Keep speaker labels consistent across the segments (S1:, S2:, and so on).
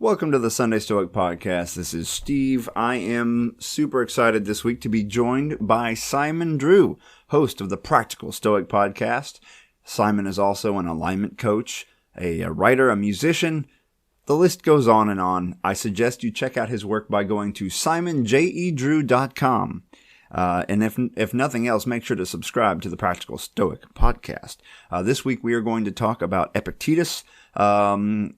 S1: Welcome to the Sunday Stoic Podcast. This is Steve. I am super excited this week to be joined by Simon Drew, host of the Practical Stoic Podcast. Simon is also an alignment coach, a writer, a musician. The list goes on and on. I suggest you check out his work by going to simonjedrew.com. And if nothing else, make sure to subscribe to the Practical Stoic Podcast. This week we are going to talk about Epictetus from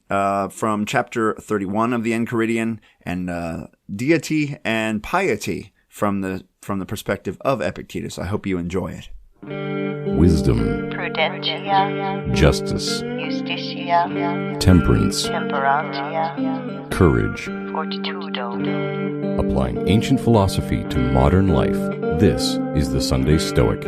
S1: chapter 31 of the Enchiridion, and deity and piety from the perspective of Epictetus. I hope you enjoy it.
S2: Wisdom,
S3: Prudentia,
S2: justice,
S3: Justitia,
S2: temperance,
S3: Temperantia,
S2: courage.
S3: Fortitudo.
S2: Applying ancient philosophy to modern life. This is the Sunday Stoic.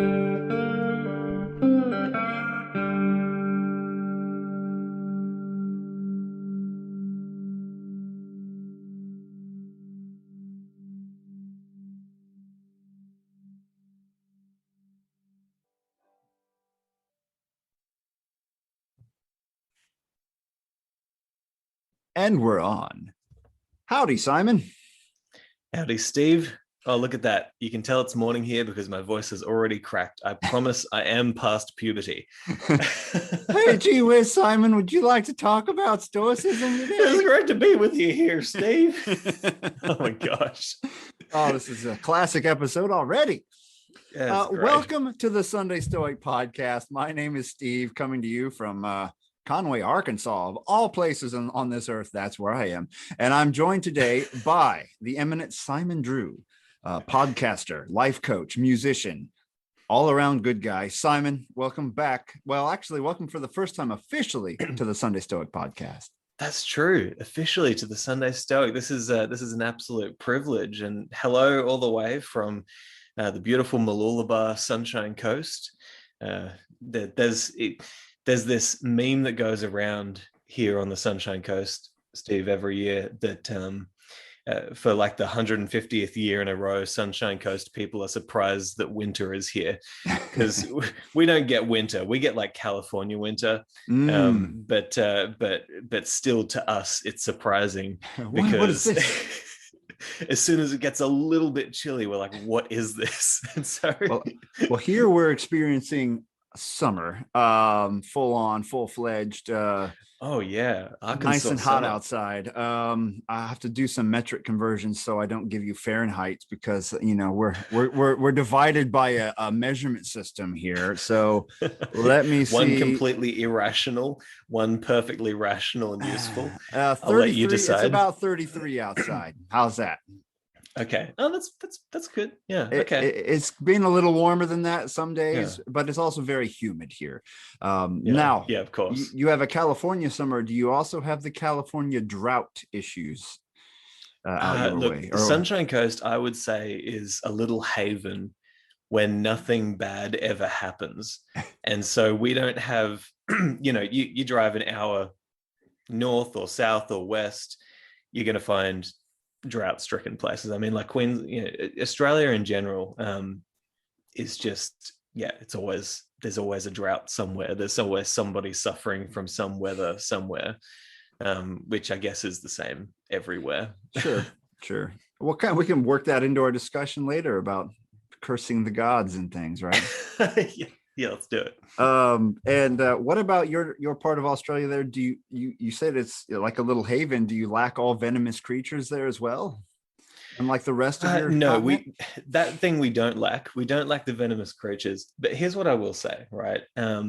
S1: And we're on. Howdy, Simon.
S4: Howdy, Steve. Oh, look at that. You can tell it's morning here because my voice is already cracked. I promise I am past puberty.
S1: Hey, gee whiz, Simon, would you like to talk about Stoicism today?
S4: It's great to be with you here, Steve. Oh my gosh.
S1: Oh, this is a classic episode already.
S4: Yeah,
S1: welcome to the Sunday Stoic Podcast. My name is Steve, coming to you from Conway, Arkansas, of all places on this earth. That's where I am. And I'm joined today by the eminent Simon Drew, podcaster, life coach, musician, all around good guy. Simon, welcome back. Well, actually, welcome for the first time officially to the Sunday Stoic Podcast.
S4: That's true. Officially to the Sunday Stoic. This is an absolute privilege. And hello all the way from the beautiful Mooloolaba Sunshine Coast. There's this meme that goes around here on the Sunshine Coast, Steve, every year that for like the 150th year in a row, Sunshine Coast people are surprised that winter is here, because we don't get winter. We get like California winter, but still to us it's surprising because
S1: what is this?
S4: As soon as it gets a little bit chilly, we're like, what is this? And so
S1: well, here we're experiencing summer, full-fledged,
S4: oh yeah, Arkansas
S1: nice and hot
S4: summer.
S1: outside. I have to do some metric conversions so I don't give you Fahrenheit, because we're divided by a measurement system here. So let me see.
S4: One completely irrational, one perfectly rational and useful.
S1: I'll let you decide. It's about 33 outside. How's that?
S4: Okay. Oh, that's good. Yeah. Okay.
S1: It's been a little warmer than that some days, but it's also very humid here. Now,
S4: yeah, of course.
S1: You have a California summer. Do you also have the California drought issues out your way?
S4: The Sunshine Coast, I would say, is a little haven when nothing bad ever happens. And so we don't have, you drive an hour north or south or west, you're going to find drought-stricken places. I mean, like Australia in general is just, there's always a drought somewhere. There's always somebody suffering from some weather somewhere, which I guess is the same everywhere.
S1: Sure. We can work that into our discussion later about cursing the gods and things, right?
S4: Yeah, let's do it.
S1: And what about your part of Australia there? Do you said it's like a little haven? Do you lack all venomous creatures there as well? Unlike the rest of your
S4: no,
S1: continent?
S4: we don't lack. We don't lack the venomous creatures. But here's what I will say, right? I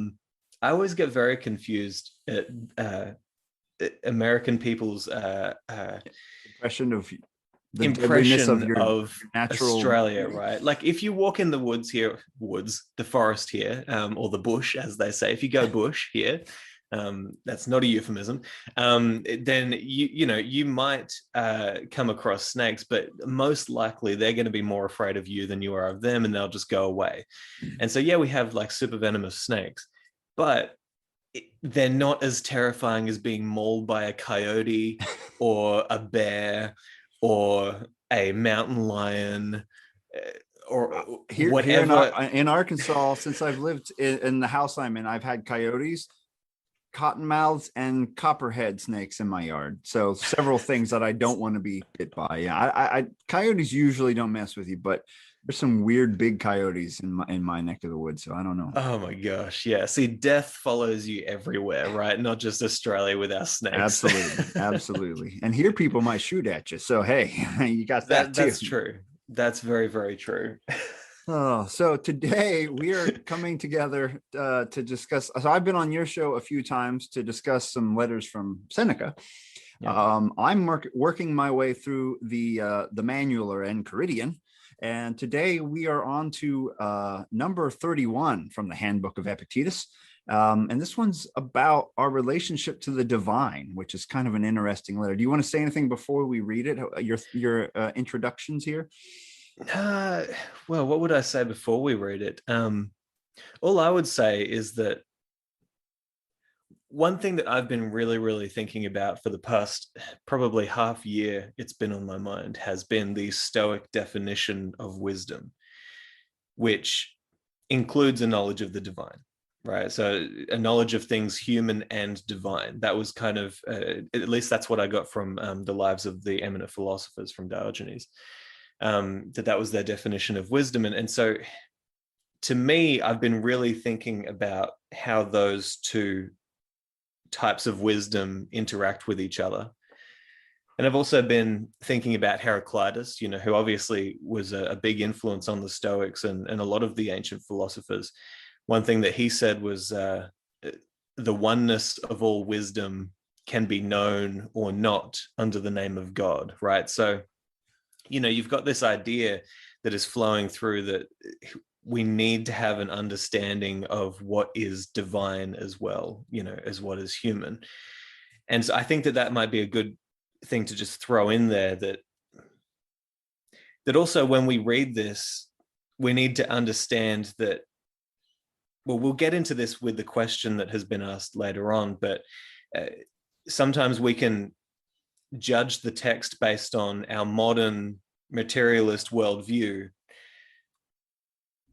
S4: always get very confused at American people's
S1: impression of natural
S4: Australia, right? Like if you walk in the the forest here, or the bush, as they say, if you go bush here, that's not a euphemism, then you might come across snakes, but most likely they're going to be more afraid of you than you are of them, and they'll just go away. And so we have like super venomous snakes, but they're not as terrifying as being mauled by a coyote or a bear or a mountain lion, or whatever.
S1: Here in Arkansas, since I've lived in the house I'm in, I've had coyotes. cottonmouths and copperhead snakes in my yard. So several things that I don't want to be bit by. Yeah, coyotes usually don't mess with you, but there's some weird big coyotes in my neck of the woods. So I don't know.
S4: Oh my gosh. Yeah. See, death follows you everywhere, right? Not just Australia with our snakes.
S1: Absolutely. Absolutely. And here people might shoot at you. So, hey, you got that too.
S4: That's true. That's very, very true.
S1: Oh, so today we are coming together to discuss. So I've been on your show a few times to discuss some letters from Seneca. Yeah. I'm working my way through the manual or Enchiridion. And today we are on to number 31 from the Handbook of Epictetus. And this one's about our relationship to the divine, which is kind of an interesting letter. Do you want to say anything before we read it? Your introductions here?
S4: Well, what would I say before we read it? All I would say is that one thing that I've been really, really thinking about for the past probably half year, it's been on my mind, has been the Stoic definition of wisdom, which includes a knowledge of the divine, right? So a knowledge of things human and divine. That was kind of, at least that's what I got from the lives of the eminent philosophers from Diogenes, that was their definition of wisdom. And so to me, I've been really thinking about how those two types of wisdom interact with each other. And I've also been thinking about Heraclitus, who obviously was a big influence on the Stoics and a lot of the ancient philosophers. One thing that he said was the oneness of all wisdom can be known or not under the name of God, right? So, you've got this idea that is flowing through that we need to have an understanding of what is divine as well, as what is human. And so I think that might be a good thing to just throw in there, that also when we read this, we need to understand that, well, we'll get into this with the question that has been asked later on, but sometimes we can judge the text based on our modern materialist worldview.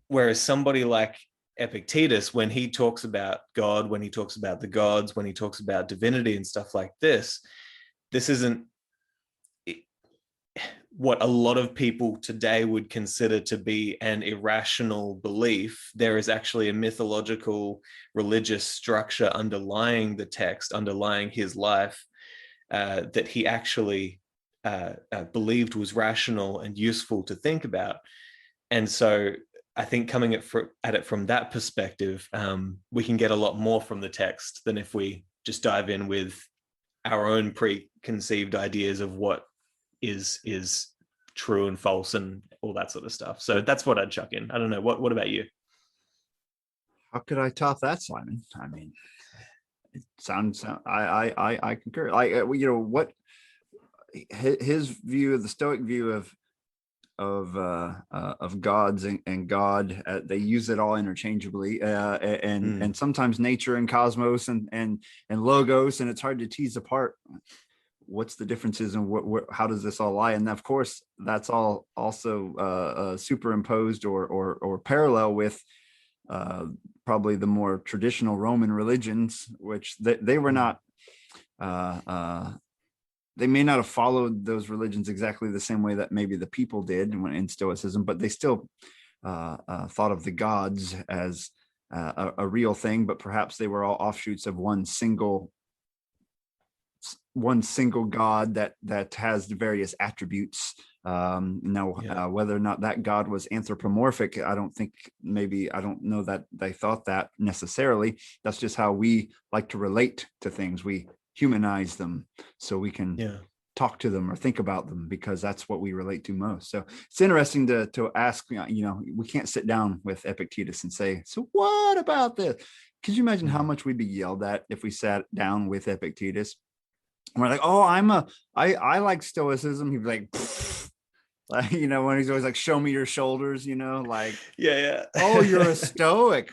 S4: Whereas somebody like Epictetus, when he talks about God, when he talks about the gods, when he talks about divinity and stuff like this isn't what a lot of people today would consider to be an irrational belief. There is actually a mythological religious structure underlying the text, underlying his life, that he actually believed was rational and useful to think about. And so I think coming at it from that perspective, we can get a lot more from the text than if we just dive in with our own preconceived ideas of what is true and false and all that sort of stuff. So that's what I'd chuck in. I don't know. What about you?
S1: How could I top that, Simon? I mean, it sounds. I concur. What his view of the Stoic view of gods and God, they use it all interchangeably, and sometimes nature and cosmos and logos, and it's hard to tease apart what's the differences and how does this all lie. And of course that's all also superimposed or parallel with probably the more traditional Roman religions, which they were not they may not have followed those religions exactly the same way that maybe the people did in Stoicism, but they still thought of the gods as a real thing, but perhaps they were all offshoots of one single God that has the various attributes. Whether or not that God was anthropomorphic, I don't know that they thought that necessarily. That's just how we like to relate to things. We humanize them so we can talk to them or think about them, because that's what we relate to most. So it's interesting to ask, we can't sit down with Epictetus and say, so what about this? Could you imagine how much we'd be yelled at if we sat down with Epictetus? And we're like, oh, I like Stoicism. He'd be like, when he's always like, show me your shoulders, like, oh, you're a Stoic.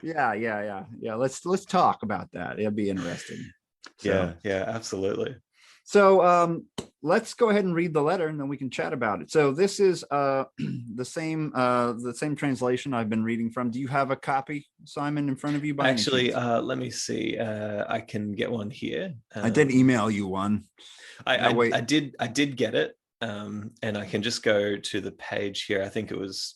S1: Yeah. Let's talk about that. It'll be interesting. So.
S4: Yeah, absolutely.
S1: So let's go ahead and read the letter, and then we can chat about it. So this is the same translation I've been reading from. Do you have a copy, Simon, in front of you by
S4: Actually,
S1: any chance?
S4: let me see. I can get one here.
S1: I did email you one.
S4: I did get it. And I can just go to the page here. I think it was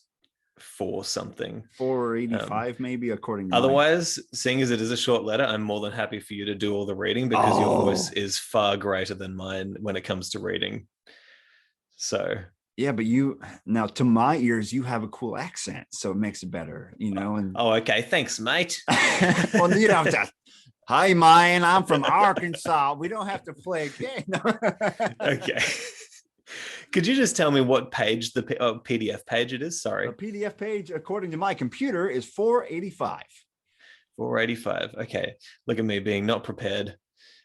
S4: 4 something.
S1: 485 maybe, according to mine.
S4: Otherwise, seeing as it is a short letter, I'm more than happy for you to do all the reading, because your voice is far greater than mine when it comes to reading. So
S1: yeah, but you, now to my ears, you have a cool accent, so it makes it better, and
S4: okay, thanks, mate.
S1: well, you don't have to. Hi, mine. I'm from Arkansas. We don't have to play a game.
S4: Okay. Could you just tell me what page the PDF page it is? Sorry.
S1: The PDF page, according to my computer, is 485.
S4: 485. Okay. Look at me being not prepared.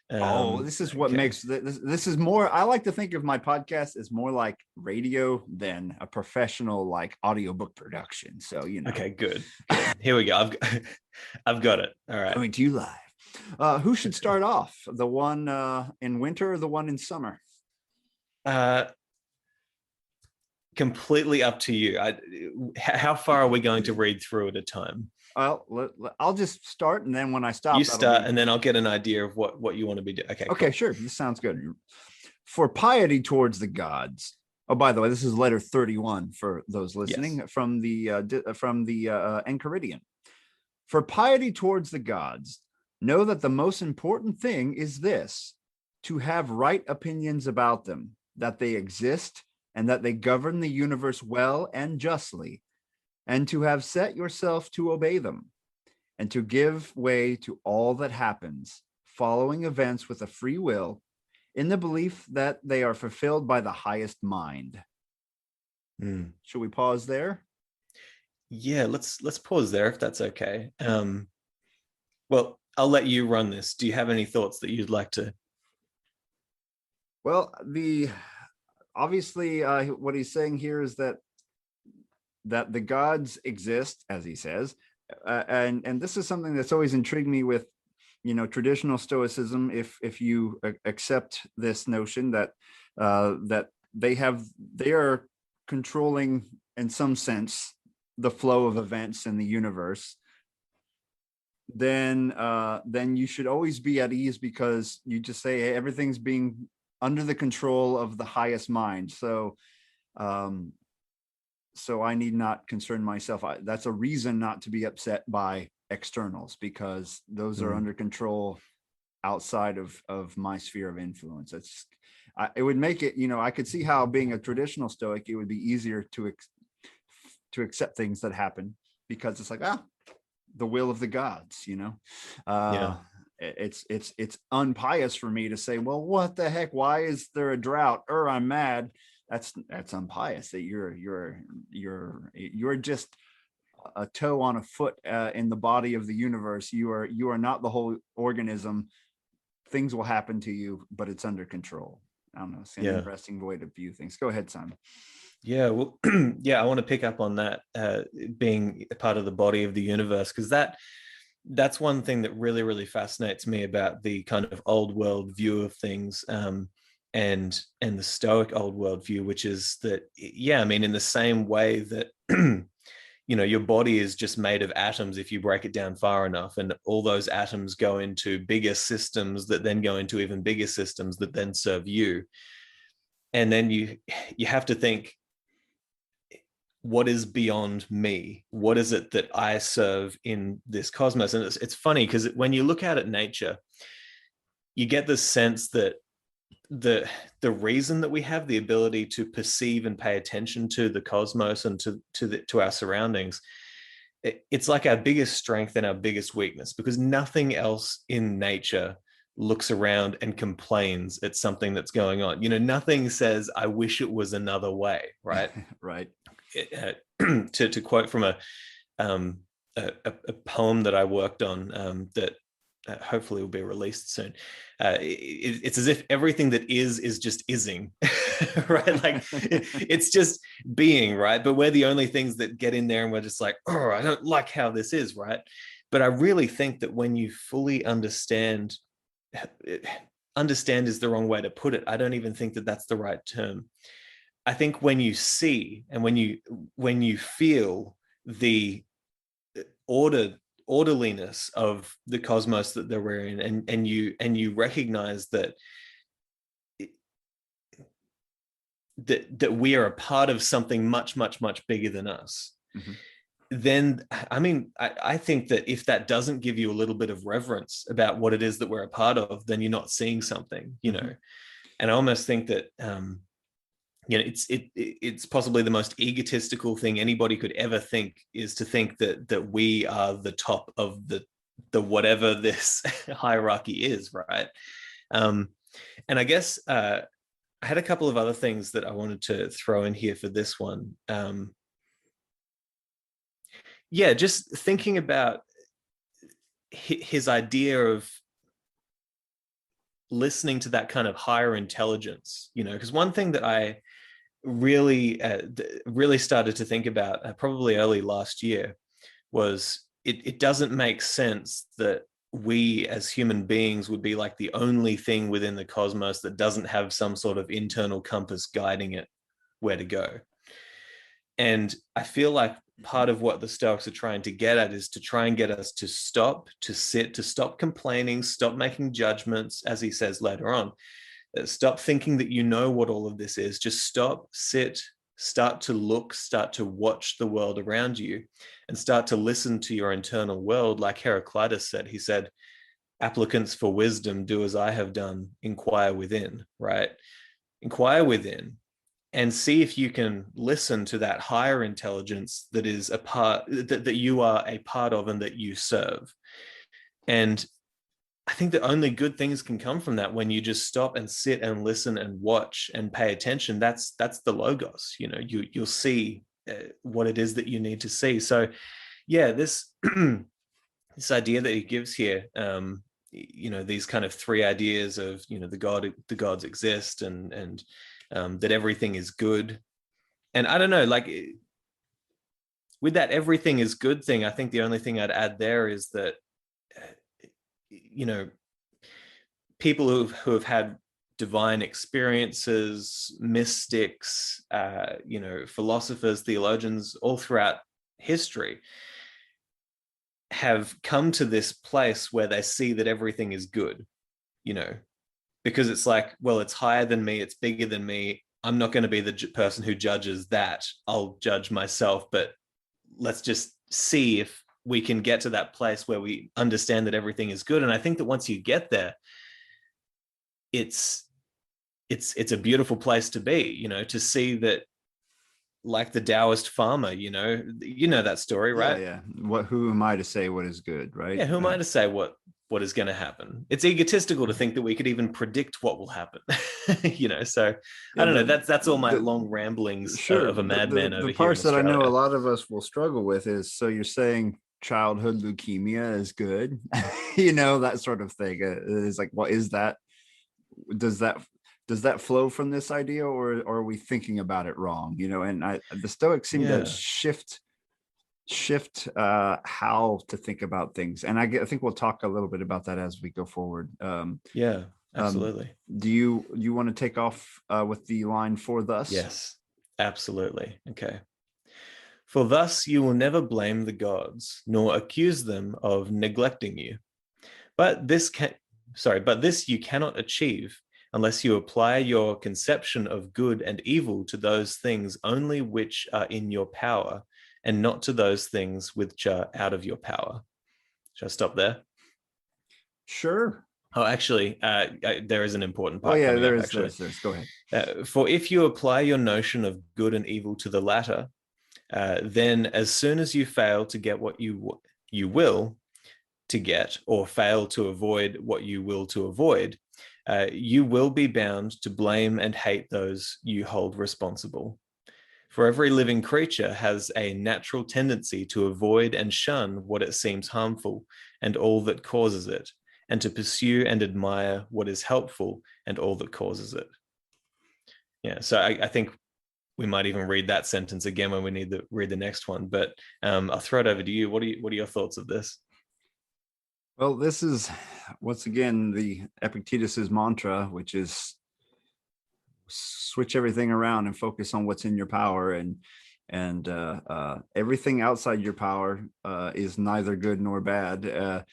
S1: This is what makes this is more. I like to think of my podcast as more like radio than a professional like audiobook production. So,
S4: Okay, good. Here we go. I've got it. All right.
S1: Coming to you live. Who should start off? The one in winter or the one in summer?
S4: Completely up to you. How far are we going to read through at a time?
S1: I'll just start, and then when I stop,
S4: you start, and then I'll get an idea of what you want to be doing. Okay.
S1: Okay, cool. Sure. This sounds good. For piety towards the gods. Oh, by the way, this is letter 31 for those listening. Yes. from the Enchiridion. For piety towards the gods, know that the most important thing is this: to have right opinions about them, that they exist, and that they govern the universe well and justly, and to have set yourself to obey them, and to give way to all that happens, following events with a free will, in the belief that they are fulfilled by the highest mind. Should we pause there?
S4: Yeah, let's pause there if that's okay. Well, I'll let you run this. Do you have any thoughts that you'd like to?
S1: Well, obviously what he's saying here is that the gods exist, as he says, and this is something that's always intrigued me with traditional Stoicism. If you accept this notion that they are controlling in some sense the flow of events in the universe, then you should always be at ease, because you just say, hey, everything's being under the control of the highest mind. So I need not concern myself. That's a reason not to be upset by externals, because those are under control outside of my sphere of influence. It would make it, I could see how, being a traditional Stoic, it would be easier to accept things that happen, because it's like, the will of the gods, It's unpious for me to say, well, what the heck? Why is there a drought? I'm mad. That's unpious. That you're just a toe on a foot in the body of the universe. You are not the whole organism. Things will happen to you, but it's under control. I don't know. It's an interesting way to view things. Go ahead, Simon.
S4: Yeah, well, I want to pick up on that, being a part of the body of the universe, because that's one thing that really, really fascinates me about the kind of old world view of things, and the Stoic old world view, which is that, in the same way that your body is just made of atoms if you break it down far enough, and all those atoms go into bigger systems that then go into even bigger systems that then serve you. And then you have to think, what is beyond me? What is it that I serve in this cosmos? And it's funny, because when you look out at nature, you get the sense that the reason that we have the ability to perceive and pay attention to the cosmos and to our surroundings, it's like our biggest strength and our biggest weakness, because nothing else in nature looks around and complains at something that's going on. Nothing says, I wish it was another way, right?
S1: Right.
S4: To quote from a poem that I worked on, that hopefully will be released soon. It's as if everything that is just ising, right? Like it's just being, right? But we're the only things that get in there, and we're just like, oh, I don't like how this is, right? But I really think that when you fully understand understand is the wrong way to put it. I don't even think that that's the right term. I think when you see and when you feel the orderliness of the cosmos that we're in, and you recognize that we are a part of something much, much, much bigger than us. Mm-hmm. Then, I mean, I think that if that doesn't give you a little bit of reverence about what it is that we're a part of, then you're not seeing something, you know. And I almost think that, it's possibly the most egotistical thing anybody could ever think, is to think that we are the top of the whatever this hierarchy is, right? And I guess I had a couple of other things that I wanted to throw in here for this one. Just thinking about his idea of listening to that kind of higher intelligence, you know, because one thing that I really started to think about probably early last year was it doesn't make sense that we as human beings would be like the only thing within the cosmos that doesn't have some sort of internal compass guiding it where to go. And I feel like part of what the Stoics are trying to get at is to try and get us to stop, to sit, to stop complaining, stop making judgments, as he says later on. Stop thinking that you know what all of this is. Just stop, sit, start to look, start to watch the world around you, and start to listen to your internal world. Like Heraclitus said, he said, applicants for wisdom, do as I have done, inquire within, right? Inquire within and see if you can listen to that higher intelligence that is a part, that you are a part of and that you serve. And I think that only good things can come from that when you just stop and sit and listen and watch and pay attention. That's the logos. You know, you'll see what it is that you need to see. So, yeah, this this idea that he gives here, you know, these kind of three ideas of, you know, the gods exist and that everything is good. And I don't know, like with that everything is good thing, I think the only thing I'd add there is that, you know, people who have had divine experiences, mystics, you know, philosophers, theologians, all throughout history have come to this place where they see that everything is good, you know, because it's like, well, it's higher than me, it's bigger than me. I'm not going to be the person who judges that. I'll judge myself, but let's just see if we can get to that place where we understand that everything is good. And I think that once you get there, it's a beautiful place to be, you know, to see that, like the Taoist farmer, you know that story, right?
S1: Yeah. Who am I to say what is good, right?
S4: Yeah, who am I to say what is going to happen? It's egotistical to think that we could even predict what will happen. You know, so I don't know. That's all my long ramblings of a madman over here.
S1: The parts that I know a lot of us will struggle with is, so you're saying childhood leukemia is good, you know, that sort of thing. It's like, what is that? Does that flow from this idea, or are we thinking about it wrong? You know, and the Stoics seem to shift how to think about things, and I think we'll talk a little bit about that as we go forward.
S4: Absolutely.
S1: Do you want to take off with the line "for thus"?
S4: Yes, absolutely. Okay. For thus you will never blame the gods, nor accuse them of neglecting you. But this you cannot achieve unless you apply your conception of good and evil to those things only which are in your power, and not to those things which are out of your power. Should I stop there?
S1: Sure.
S4: Oh, actually, there is an important part.
S1: Oh, yeah, there
S4: is.
S1: There's. Go ahead.
S4: For if you apply your notion of good and evil to the latter, then as soon as you fail to get what you will to get, or fail to avoid what you will to avoid, you will be bound to blame and hate those you hold responsible. For every living creature has a natural tendency to avoid and shun what it seems harmful and all that causes it, and to pursue and admire what is helpful and all that causes it. Yeah, so I think we might even read that sentence again when we need to read the next one, but I'll throw it over to you. What are your thoughts of this?
S1: Well, this is once again the Epictetus's mantra, which is switch everything around and focus on what's in your power, and everything outside your power is neither good nor bad.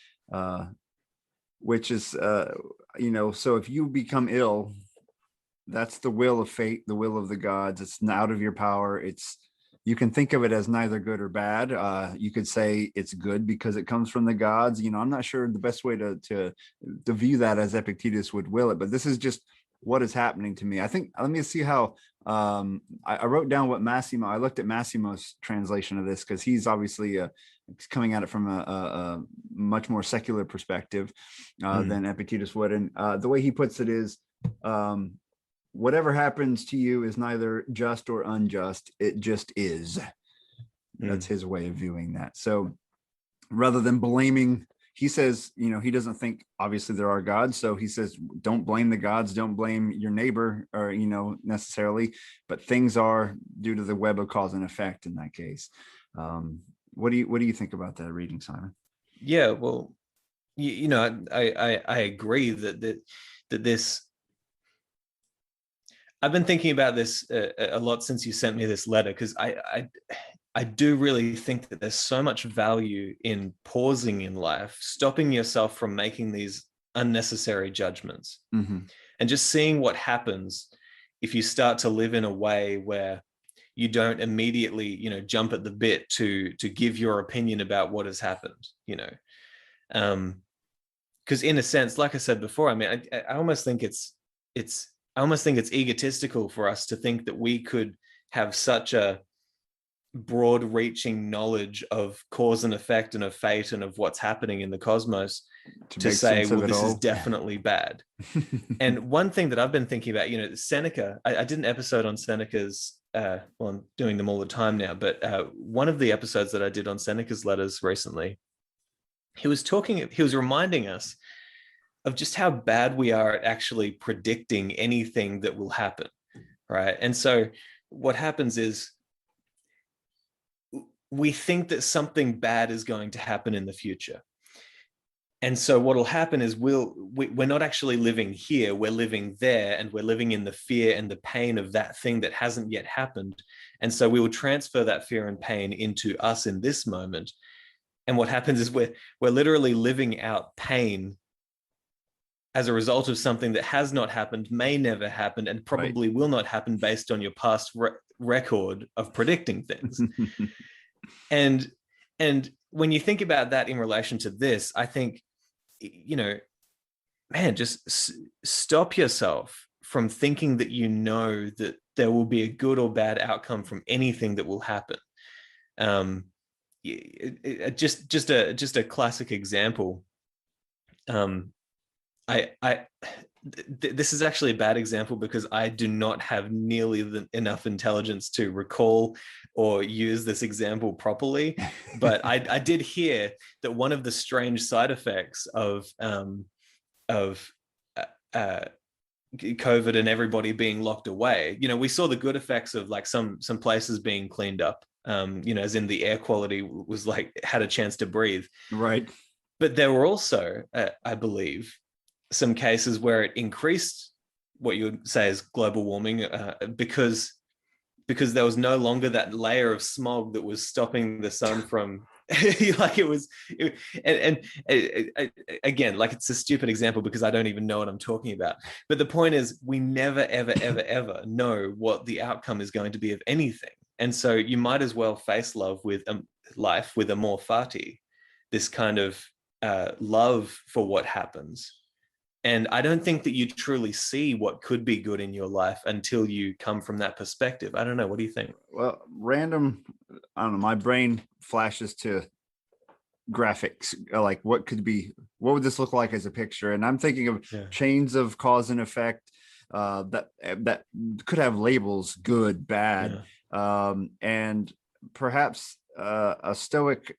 S1: Which is so if you become ill, that's the will of fate, the will of the gods. It's out of your power. You can think of it as neither good or bad. You could say it's good because it comes from the gods. I'm not sure the best way to view that as Epictetus would will it, but this is just what is happening to me. I think, let me see how I wrote down what I looked at Massimo's translation of this, because he's obviously coming at it from a much more secular perspective than Epictetus would. And the way he puts it is, whatever happens to you is neither just or unjust. It just is. That's his way of viewing that. So rather than blaming, he says, he doesn't think obviously there are gods. So he says, don't blame the gods, don't blame your neighbor or, necessarily, but things are due to the web of cause and effect in that case. What do you think about that reading, Simon?
S4: Yeah, well, I agree that this, I've been thinking about this a lot since you sent me this letter, because I do really think that there's so much value in pausing in life, stopping yourself from making these unnecessary judgments, and just seeing what happens if you start to live in a way where you don't immediately, jump at the bit to give your opinion about what has happened, because in a sense, like I said before, I mean, I almost think it's egotistical for us to think that we could have such a broad-reaching knowledge of cause and effect and of fate and of what's happening in the cosmos to say, well, this is definitely bad. And one thing that I've been thinking about, Seneca, I did an episode on Seneca's, well, I'm doing them all the time now, but one of the episodes that I did on Seneca's letters recently, he was reminding us of just how bad we are at actually predicting anything that will happen, right? And so what happens is we think that something bad is going to happen in the future. And so what will happen is we're not actually living here, we're living there, and we're living in the fear and the pain of that thing that hasn't yet happened. And so we will transfer that fear and pain into us in this moment. And what happens is we're literally living out pain as a result of something that has not happened, may never happen, and probably will not happen based on your past record of predicting things. And when you think about that in relation to this, I think, man, just stop yourself from thinking that that there will be a good or bad outcome from anything that will happen. Just a classic example. This is actually a bad example because I do not have nearly enough intelligence to recall or use this example properly. But I did hear that one of the strange side effects of COVID and everybody being locked away, we saw the good effects of like some places being cleaned up, as in the air quality was like had a chance to breathe.
S1: Right.
S4: But there were also, I believe, some cases where it increased what you would say is global warming because there was no longer that layer of smog that was stopping the sun from again, like it's a stupid example because I don't even know what I'm talking about. But the point is we never, ever, ever, ever know what the outcome is going to be of anything. And so you might as well face life with amor fati, this kind of love for what happens. And I don't think that you truly see what could be good in your life until you come from that perspective. I don't know. What do you think?
S1: Well, I don't know. My brain flashes to graphics, like what would this look like as a picture? And I'm thinking of chains of cause and effect that could have labels, good, bad. And perhaps a Stoic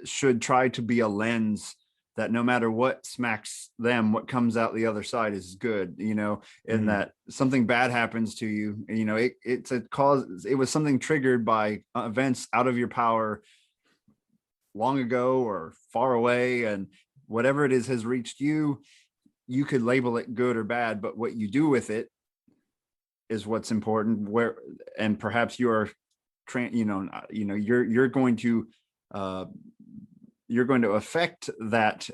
S1: should try to be a lens that no matter what smacks them, what comes out the other side is good, and that something bad happens to you, it's a cause. It was something triggered by events out of your power long ago or far away. whatever it is has reached you. You could label it good or bad, but what you do with it is what's important. Where, and perhaps you're you're going to affect that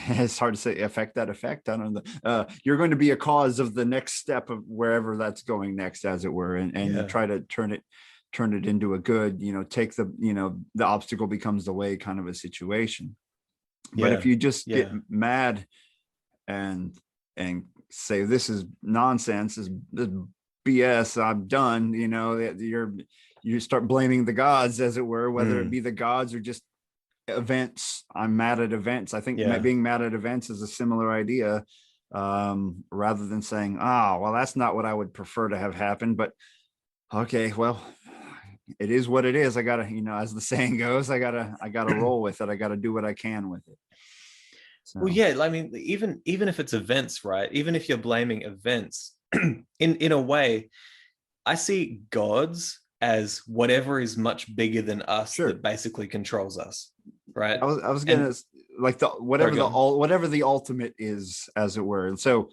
S1: it's hard to say affect that effect. I don't know. You're going to be a cause of the next step of wherever that's going next, as it were, and try to turn it into a good, take the obstacle becomes the way kind of a situation. But if you just get mad and say, this is nonsense, this BS, I'm done, you start blaming the gods, as it were, whether it be the gods or just events. I'm mad at events. I think being mad at events is a similar idea, rather than saying, well, that's not what I would prefer to have happen, but okay, well, it is what it is. I gotta, as the saying goes, I gotta roll with it. I gotta do what I can with it. So.
S4: Well, yeah, I mean, even if it's events, right? Even if you're blaming events, in a way, I see gods as whatever is much bigger than us that basically controls us, right?
S1: I was gonna like whatever the ultimate is, as it were. And so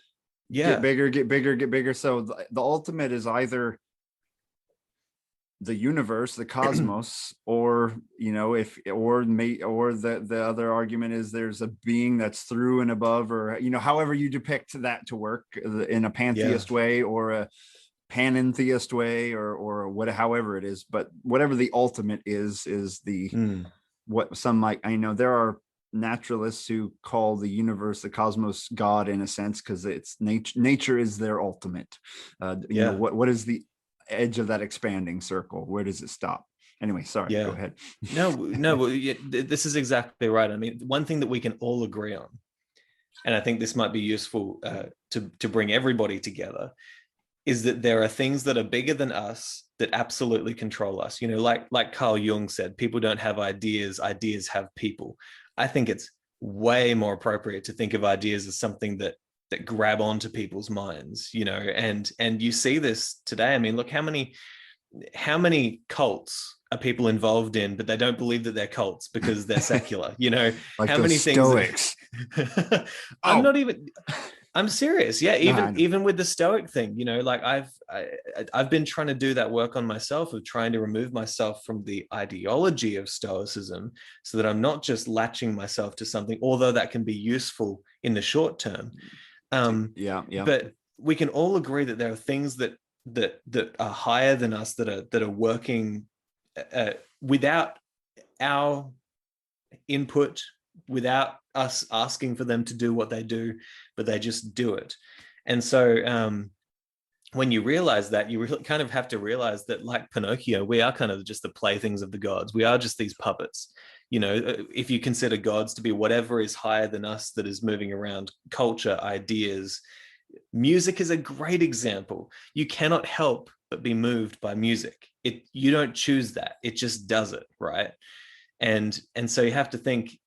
S1: get bigger. So the ultimate is either the universe, the cosmos, or the other argument is there's a being that's through and above, or however you depict that to work in a pantheist way or a panentheist way, or however it is. But whatever the ultimate is the what some might, there are naturalists who call the universe, the cosmos, God, in a sense, because it's nature is their ultimate. What is the edge of that expanding circle? Where does it stop? Anyway, sorry, go ahead.
S4: No, this is exactly right. I mean, one thing that we can all agree on, and I think this might be useful to bring everybody together, is that there are things that are bigger than us that absolutely control us. Like Carl Jung said, people don't have ideas, ideas have people. I think it's way more appropriate to think of ideas as something that grab onto people's minds, and you see this today. I mean, look, how many cults are people involved in, but they don't believe that they're cults because they're secular,
S1: like
S4: how many
S1: Stoics.
S4: I'm serious. Yeah. Even with the Stoic thing, like I've been trying to do that work on myself, of trying to remove myself from the ideology of Stoicism, so that I'm not just latching myself to something, although that can be useful in the short term. But we can all agree that there are things that are higher than us, that are working without our input, without us asking for them to do what they do, but they just do it. And so when you realize that, you really kind of have to realize that, like Pinocchio, we are kind of just the playthings of the gods. We are just these puppets. If you consider gods to be whatever is higher than us that is moving around culture, ideas. Music is a great example. You cannot help but be moved by music. You don't choose that. It just does it, right? And so you have to think,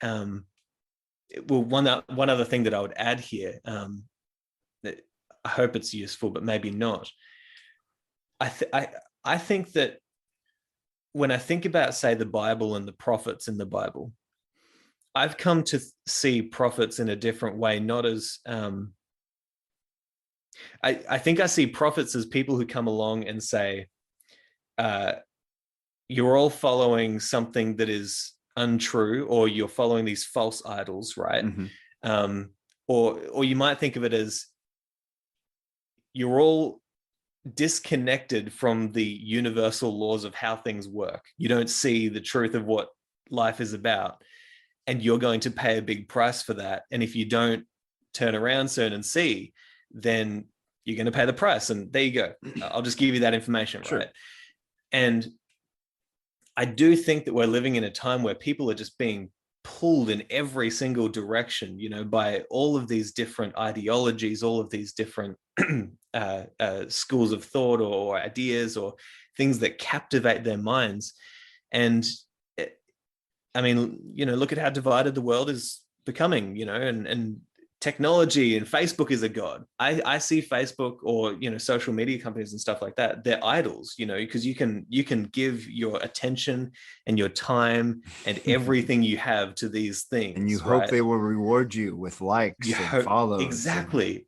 S4: one other thing that I would add here, that I hope it's useful, but maybe not. I think that when I think about, say, the Bible and the prophets in the Bible, I've come to see prophets in a different way, not as I think I see prophets as people who come along and say, you're all following something that is untrue, or you're following these false idols, right? Mm-hmm. Or you might think of it as you're all disconnected from the universal laws of how things work. You don't see the truth of what life is about, and you're going to pay a big price for that. And if you don't turn around soon and see, then you're going to pay the price. And there you go. I'll just give you that information, right? And I do think that we're living in a time where people are just being pulled in every single direction, by all of these different ideologies, all of these different schools of thought or ideas or things that captivate their minds. And look at how divided the world is becoming, and technology and Facebook is a god. I see Facebook or, you know, social media companies and stuff like that, they're idols, you know, because you can give your attention and your time and everything you have to these things,
S1: and you hope
S4: right?
S1: they will reward you with likes
S4: You
S1: and
S4: hope,
S1: follows.
S4: exactly,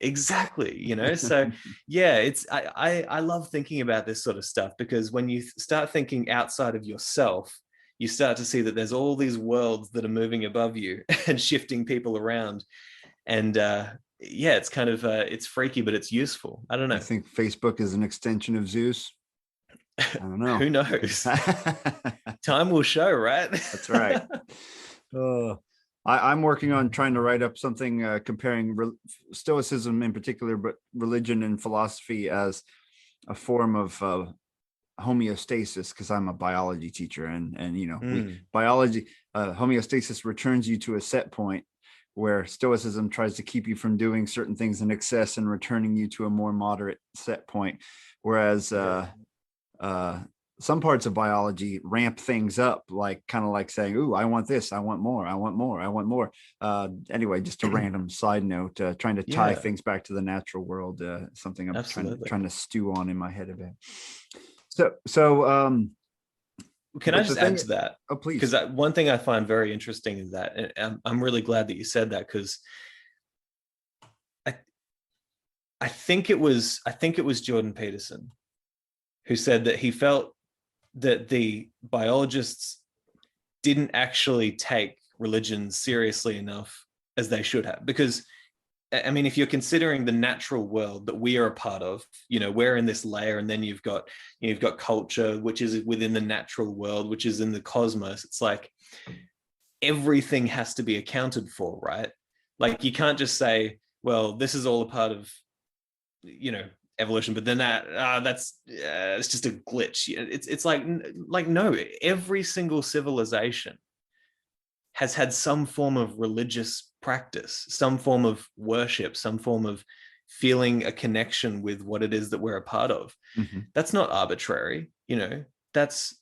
S4: you know. So yeah, it's I love thinking about this sort of stuff, because when you start thinking outside of yourself, you start to see that there's all these worlds that are moving above you and shifting people around. And yeah, it's kind of it's freaky, but it's useful. I don't know.
S1: I think Facebook is an extension of Zeus. I don't know.
S4: Who knows? Time will show, right?
S1: That's right. I'm working on trying to write up something comparing Stoicism in particular, but religion and philosophy as a form of homeostasis, because I'm a biology teacher, and you know, biology homeostasis returns you to a set point, where Stoicism tries to keep you from doing certain things in excess and returning you to a more moderate set point. Whereas some parts of biology ramp things up, like kind of like saying, "Ooh, I want this, I want more, I want more, I want more." Anyway, just a random side note, trying to tie things back to the natural world, something I'm trying to stew on in my head a bit. So
S4: can I just add to that?
S1: Oh, please.
S4: Because one thing I find very interesting is that, and I'm really glad that you said that, because I think it was Jordan Peterson who said that he felt that the biologists didn't actually take religion seriously enough as they should have. Because I mean, if you're considering the natural world that we are a part of, you know, we're in this layer, and then you've got culture, which is within the natural world, which is in the cosmos. It's like everything has to be accounted for, right? Like you can't just say, well, this is all a part of, you know, evolution, but then that's it's just a glitch. It's like no, every single civilization has had some form of religious practice, some form of worship, some form of feeling a connection with what it is that we're a part of. That's not arbitrary, you know. That's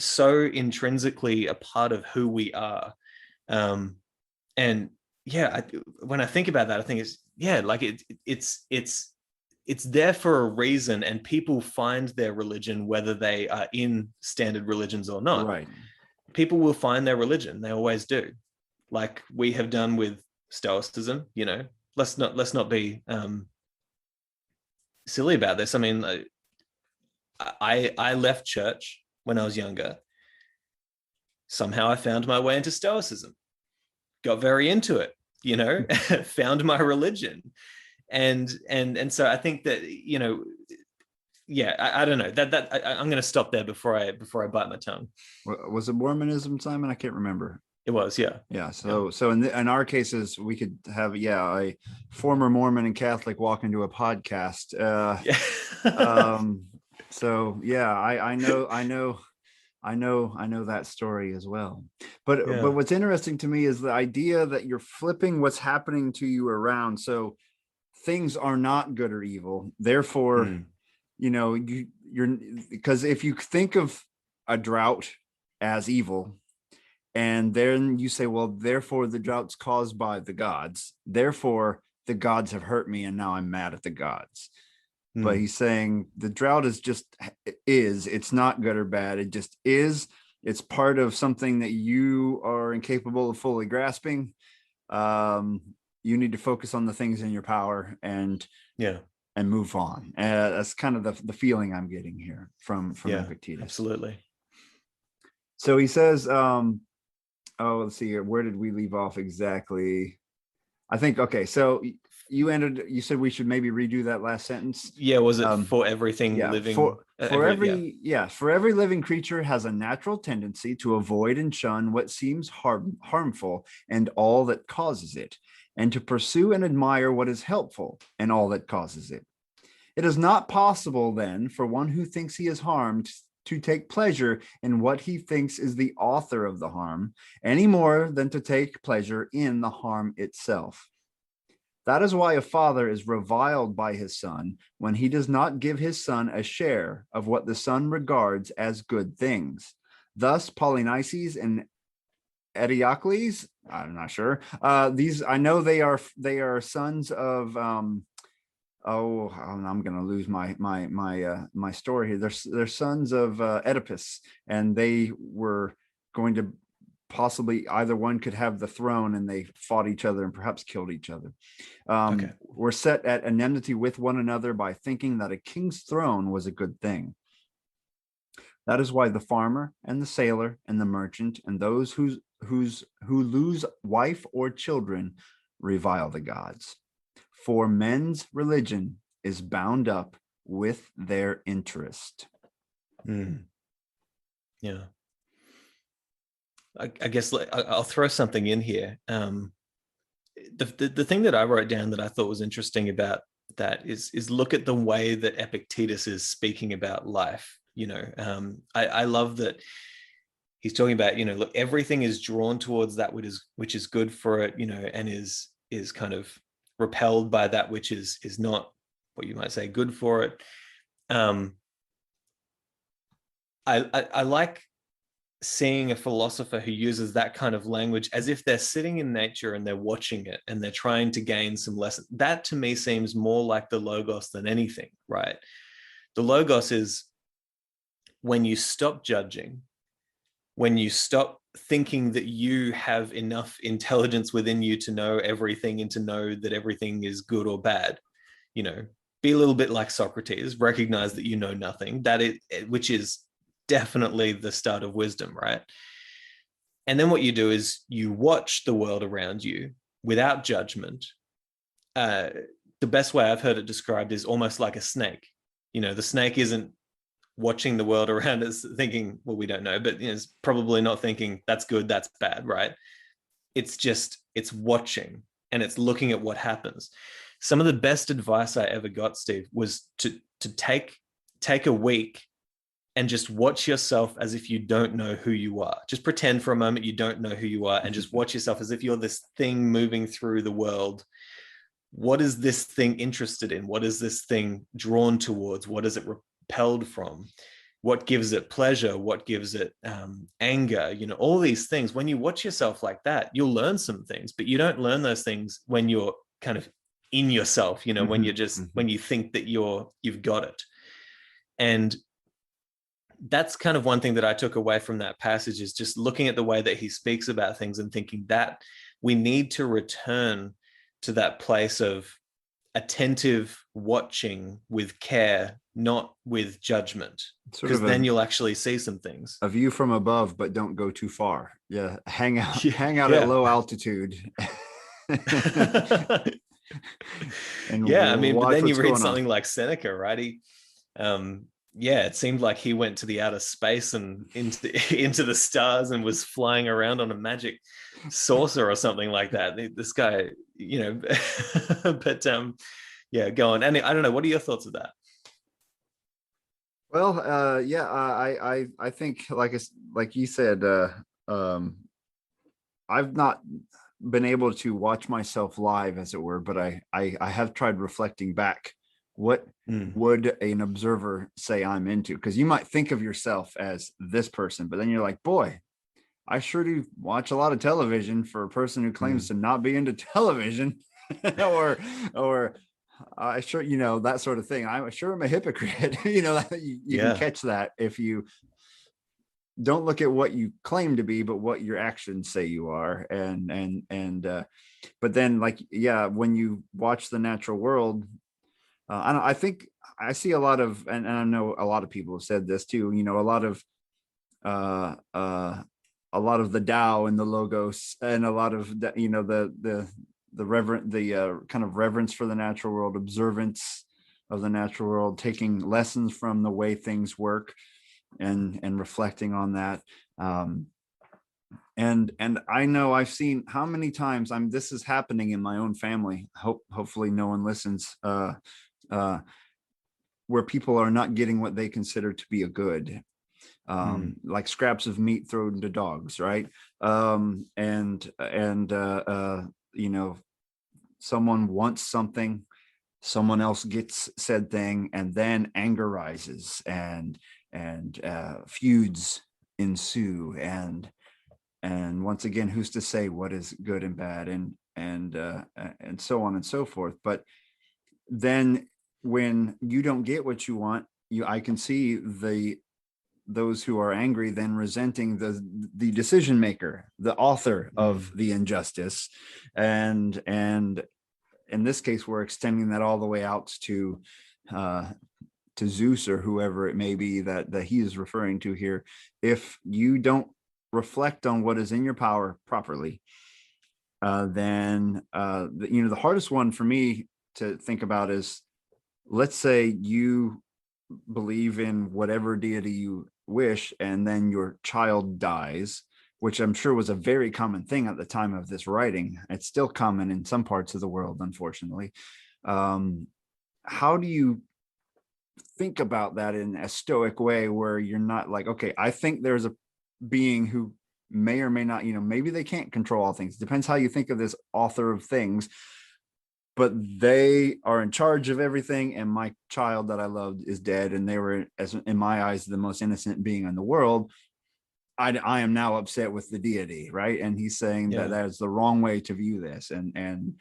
S4: so intrinsically a part of who we are. And yeah, when I think about that, I think it's there for a reason, and people find their religion whether they are in standard religions or not.
S1: Right.
S4: People will find their religion. They always do, like we have done with Stoicism. You know, let's not be silly about this. I mean, I left church when I was younger. Somehow I found my way into Stoicism, got very into it, you know, found my religion. And so I think that, you know, yeah, I don't know that I'm going to stop there before I bite my tongue.
S1: Was it Mormonism, Simon? I can't remember.
S4: It was, yeah.
S1: So in our cases, we could have a former Mormon and Catholic walk into a podcast. So yeah, I know that story as well. But what's interesting to me is the idea that you're flipping what's happening to you around. So things are not good or evil. Therefore, you know, you're because if you think of a drought as evil, and then you say, well, therefore the drought's caused by the gods. Therefore, the gods have hurt me, and now I'm mad at the gods. But he's saying the drought is it's not good or bad. It just is. It's part of something that you are incapable of fully grasping. You need to focus on the things in your power and move on. That's kind of the feeling I'm getting here from Epictetus.
S4: Absolutely.
S1: So he says, let's see here. Where did we leave off exactly? I think, okay. So you said we should maybe redo that last sentence.
S4: Yeah. Was it for everything living?
S1: For every living creature has a natural tendency to avoid and shun what seems harmful and all that causes it, and to pursue and admire what is helpful and all that causes it. It is not possible then for one who thinks he is harmed to take pleasure in what he thinks is the author of the harm, any more than to take pleasure in the harm itself. That is why a father is reviled by his son when he does not give his son a share of what the son regards as good things. Thus, Polynices and Ediocles. I'm not sure. These I know they are sons of I'm gonna lose my story here. They're sons of Oedipus, and they were going to possibly either one could have the throne, and they fought each other and perhaps killed each other.
S4: Okay.
S1: Were set at enmity with one another by thinking that a king's throne was a good thing. That is why the farmer and the sailor and the merchant and those who lose wife or children revile the gods. For men's religion is bound up with their interest.
S4: Yeah. I guess I'll throw something in here. The thing that I wrote down that I thought was interesting about that is look at the way that Epictetus is speaking about life. I love that he's talking about, look, everything is drawn towards that which is good for it, and is kind of repelled by that which is not what you might say good for it. I like seeing a philosopher who uses that kind of language as if they're sitting in nature and they're watching it and they're trying to gain some lesson. That to me seems more like the logos than anything, right? The logos is when you stop judging, when you stop thinking that you have enough intelligence within you to know everything and to know that everything is good or bad, be a little bit like Socrates, recognize that you know nothing, which is definitely the start of wisdom, right? And then what you do is you watch the world around you without judgment. The best way I've heard it described is almost like a snake. The snake isn't watching the world around us thinking, well, we don't know, but it's probably not thinking that's good, that's bad, right? It's watching and it's looking at what happens. Some of the best advice I ever got, Steve, was to take a week and just watch yourself as if you don't know who you are. Just pretend for a moment you don't know who you are and just watch yourself as if you're this thing moving through the world. What is this thing interested in? What is this thing drawn towards? What is it repelled from? What gives it pleasure? What gives it anger? All these things. When you watch yourself like that, you'll learn some things, but you don't learn those things when you're kind of in yourself, when you're just, when you think that you've got it. And that's kind of one thing that I took away from that passage, is just looking at the way that he speaks about things and thinking that we need to return to that place of attentive watching with care, not with judgment, because then you'll actually see some things.
S1: A view from above, but don't go too far. Yeah. Hang out at low altitude.
S4: And but then you read something like Seneca, right? It seemed like he went to the outer space and into the stars and was flying around on a magic saucer or something like that. This guy, but go on. And I don't know, what are your thoughts of that?
S1: Well, I think like you said, I've not been able to watch myself live, as it were, but I have tried reflecting back. What would an observer say I'm into? Because you might think of yourself as this person, but then you're like, boy, I sure do watch a lot of television for a person who claims to not be into television, or I sure, that sort of thing. I'm sure I'm a hypocrite. You can catch that if you don't look at what you claim to be, but what your actions say you are. But then when you watch the natural world, I think I see a lot of, and I know a lot of people have said this too, a lot of the Tao and the Logos, and a lot of the kind of reverence for the natural world, observance of the natural world, taking lessons from the way things work and reflecting on that. And I know I've seen how many times this is happening in my own family. Hopefully no one listens, where people are not getting what they consider to be a good, like scraps of meat thrown to dogs, right? Someone wants something, someone else gets said thing, and then anger rises and feuds ensue, and and once again, who's to say what is good and bad, and so on and so forth. But then when you don't get what you want, I can see those who are angry then resenting the decision maker, the author of the injustice, and in this case, we're extending that all the way out to Zeus or whoever it may be that he is referring to here. If you don't reflect on what is in your power properly, then the hardest one for me to think about is, let's say you believe in whatever deity you wish, and then your child dies, which I'm sure was a very common thing at the time of this writing. It's still common in some parts of the world, unfortunately. How do you think about that in a Stoic way, where you're not like, okay, I think there's a being who may or may not, maybe they can't control all things. Depends how you think of this author of things, but they are in charge of everything, and my child that I loved is dead, and they were, as in my eyes, the most innocent being in the world. I am now upset with the deity, right? And he's saying that is the wrong way to view this, and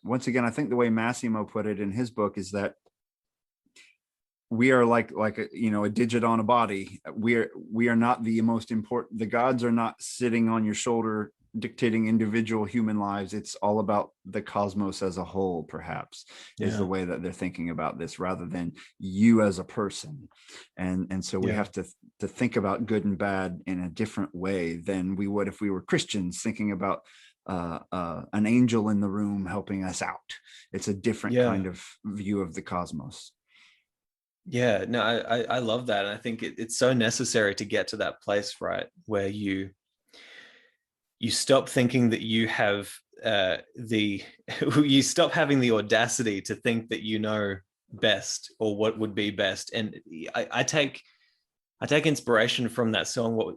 S1: once again, I think the way Massimo put it in his book is that we are like a digit on a body. We are not the most important. The gods are not sitting on your shoulder dictating individual human lives. It's all about the cosmos as a whole, perhaps, is the way that they're thinking about this, rather than you as a person. And so we have to think about good and bad in a different way than we would if we were Christians, thinking about an angel in the room helping us out. It's a different kind of view of the cosmos. Yeah, no,
S4: I love that. And I think it's so necessary to get to that place, right, where you stop thinking that you have you stop having the audacity to think that you know best or what would be best. And I take inspiration from that song.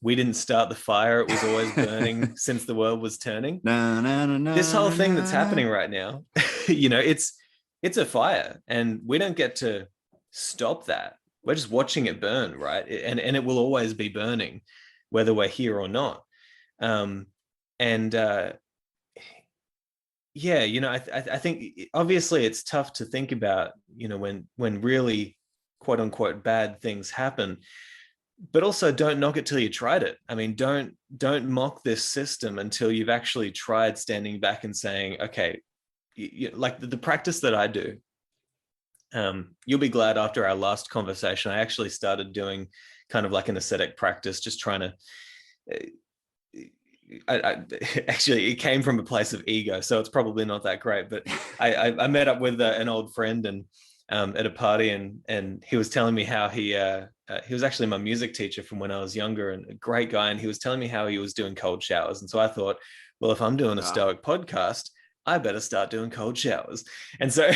S4: We didn't start the fire; it was always burning since the world was turning. This whole thing that's happening right now, it's a fire, and we don't get to stop that. We're just watching it burn, right? And it will always be burning, whether we're here or not. I think obviously it's tough to think about, when really quote unquote bad things happen, but also don't knock it till you tried it. I mean, don't mock this system until you've actually tried standing back and saying, okay, like the practice that I do. You'll be glad after our last conversation, I actually started doing kind of like an ascetic practice, just trying to, actually, it came from a place of ego, so it's probably not that great. But I met up with an old friend and at a party, and he was telling me how he was actually my music teacher from when I was younger, and a great guy. And he was telling me how he was doing cold showers. And so I thought, well, if I'm doing a Stoic podcast, I better start doing cold showers. And so,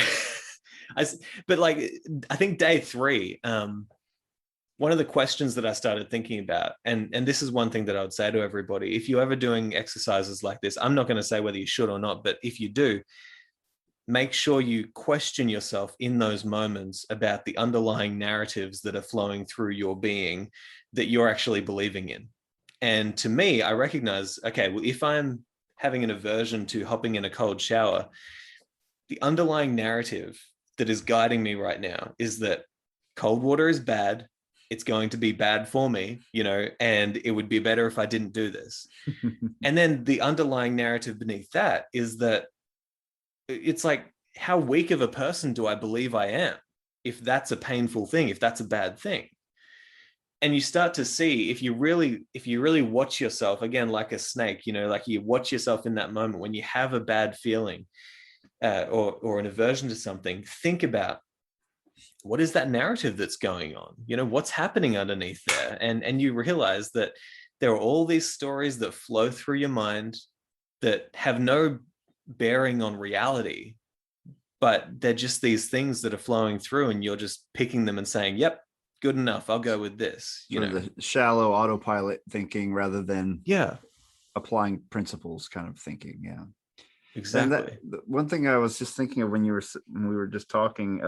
S4: I think day 3, one of the questions that I started thinking about, and this is one thing that I would say to everybody: if you're ever doing exercises like this, I'm not going to say whether you should or not, but if you do, make sure you question yourself in those moments about the underlying narratives that are flowing through your being that you're actually believing in. And to me, I recognize, okay, well, if I'm having an aversion to hopping in a cold shower, the underlying narrative that is guiding me right now is that cold water is bad. It's going to be bad for me, and it would be better if I didn't do this. And then the underlying narrative beneath that is that it's like, how weak of a person do I believe I am if that's a painful thing, if that's a bad thing? And you start to see, if you really watch yourself, again, like a snake, like you watch yourself in that moment when you have a bad feeling or an aversion to something, think about, what is that narrative that's going on? What's happening underneath there? And you realize that there are all these stories that flow through your mind that have no bearing on reality, but they're just these things that are flowing through, and you're just picking them and saying, yep, good enough, I'll go with this.
S1: The shallow autopilot thinking rather than applying principles kind of thinking. Yeah, exactly. One thing I was just thinking of when we were just talking,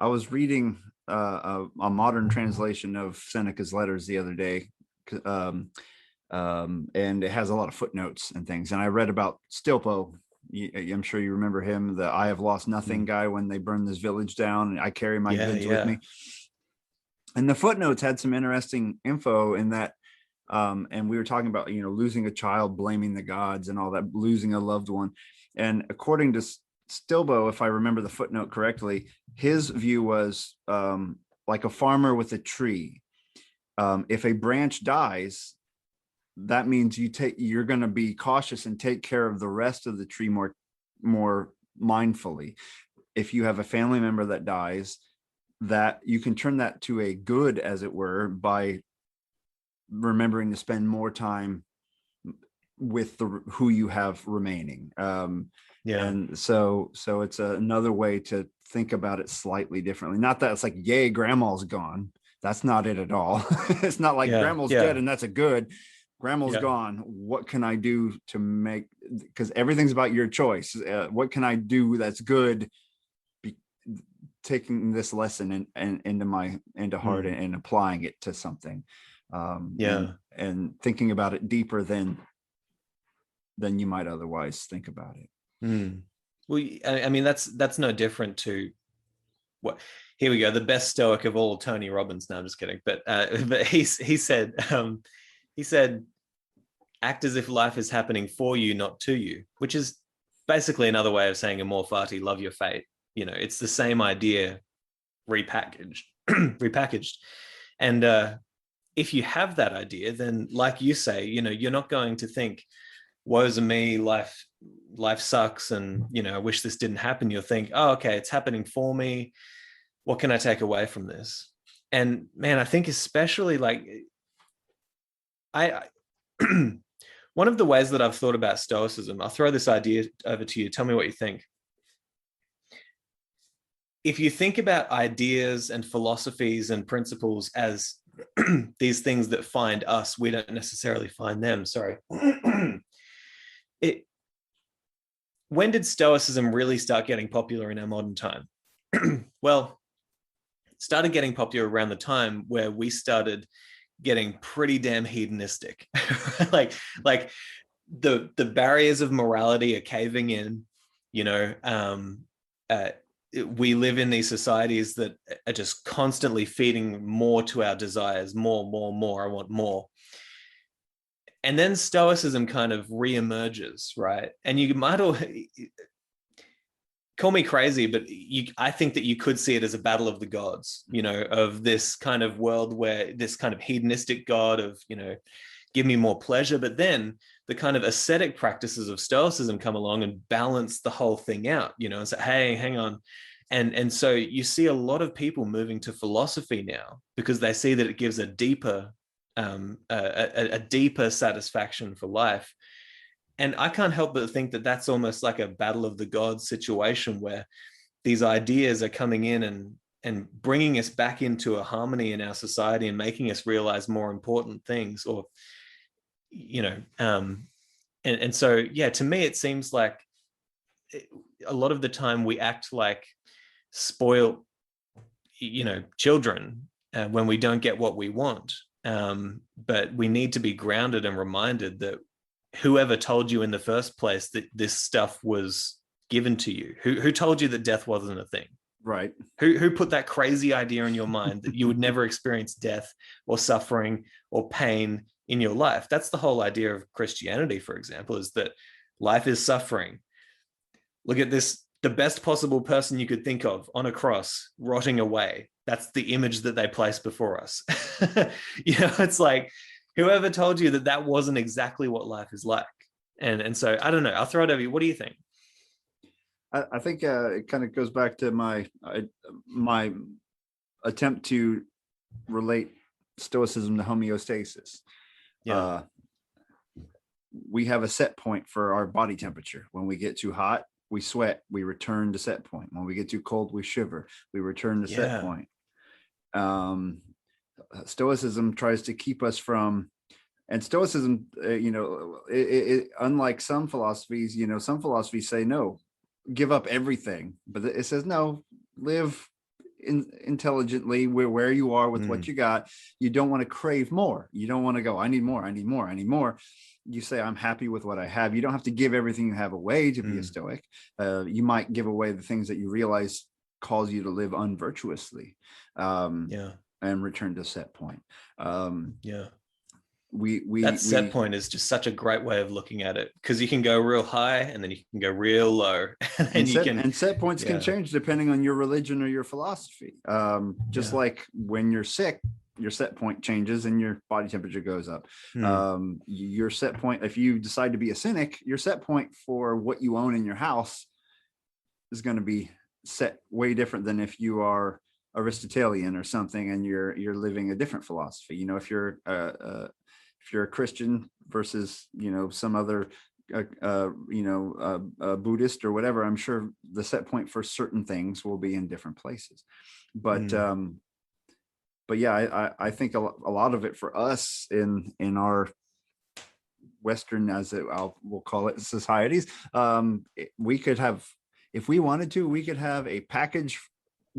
S1: I was reading a modern translation of Seneca's letters the other day, and it has a lot of footnotes and things. And I read about Stilpo. I'm sure you remember him, the I have lost nothing guy, when they burned this village down, and I carry my goods with me. And the footnotes had some interesting info in that. And we were talking about, losing a child, blaming the gods and all that, losing a loved one. And according to Stilbo, if I remember the footnote correctly, his view was like a farmer with a tree. If a branch dies, that means you're going to be cautious and take care of the rest of the tree more mindfully. If you have a family member that dies, that you can turn that to a good, as it were, by remembering to spend more time with who you have remaining. And so it's another way to think about it slightly differently. Not that it's like, yay, grandma's gone. That's not it at all. It's not like grandma's dead and that's a good. Grandma's gone. What can I do to make, because everything's about your choice. What can I do that's good? Taking this lesson into heart and applying it to something. And thinking about it deeper than you might otherwise think about it.
S4: Well, I mean, that's no different to what, here we go, the best Stoic of all, Tony Robbins. No, I'm just kidding. But he said act as if life is happening for you, not to you, which is basically another way of saying amor fati, love your fate. It's the same idea repackaged. And if you have that idea, then like you say, you're not going to think, woe's a me, life sucks, and I wish this didn't happen. You'll think, oh, okay, it's happening for me. What can I take away from this? And man, I think especially like I one of the ways that I've thought about Stoicism, I'll throw this idea over to you. Tell me what you think. If you think about ideas and philosophies and principles as these things that find us, we don't necessarily find them. Sorry. When did Stoicism really start getting popular in our modern time? Well, it started getting popular around the time where we started getting pretty damn hedonistic. like the barriers of morality are caving in. We live in these societies that are just constantly feeding more to our desires, more. I want more. And then Stoicism kind of reemerges, right? And you might all call me crazy, but I think that you could see it as a battle of the gods, of this kind of world where this kind of hedonistic god of, give me more pleasure. But then the kind of ascetic practices of Stoicism come along and balance the whole thing out, and say, hey, hang on. And so you see a lot of people moving to philosophy now because they see that it gives a deeper satisfaction for life. And I can't help but think that that's almost like a battle of the gods situation where these ideas are coming in and bringing us back into a harmony in our society and making us realize more important things, or, and so, yeah, to me, it seems like a lot of the time we act like spoiled, children when we don't get what we want. But we need to be grounded and reminded that whoever told you in the first place that this stuff was given to you, who told you that death wasn't a thing,
S1: right?
S4: Who put that crazy idea in your mind that you would never experience death or suffering or pain in your life? That's the whole idea of Christianity, for example, is that life is suffering. Look at this, the best possible person you could think of on a cross, rotting away. That's the image that they place before us. It's like, whoever told you that wasn't exactly what life is like. And so, I don't know, I'll throw it over you. What do you think?
S1: I think it kind of goes back to my attempt to relate Stoicism to homeostasis.
S4: Yeah.
S1: We have a set point for our body temperature. When we get too hot, we sweat, we return to set point. When we get too cold, we shiver, we return to set point. Stoicism tries to keep us from, and Stoicism, unlike some philosophies, some philosophies say, no, give up everything. But it says, no, live intelligently where you are with what you got. You don't want to crave more. You don't want to go, I need more, I need more, I need more. You say, I'm happy with what I have. You don't have to give everything you have away to be a Stoic. You might give away the things that you realize cause you to live unvirtuously, and return to set point.
S4: That set point is just such a great way of looking at it, because you can go real high and then you can go real low, and set
S1: points can change depending on your religion or your philosophy. Like when you're sick, your set point changes and your body temperature goes up. Your set point, if you decide to be a cynic, your set point for what you own in your house is going to be set way different than if you are Aristotelian or something and you're living a different philosophy. You know, if you're a Christian versus, you know, some other Buddhist or whatever, I'm sure the set point for certain things will be in different places. But yeah, I think a lot of it for us in our Western, we'll call it, societies, we could have, if we wanted to, we could have a package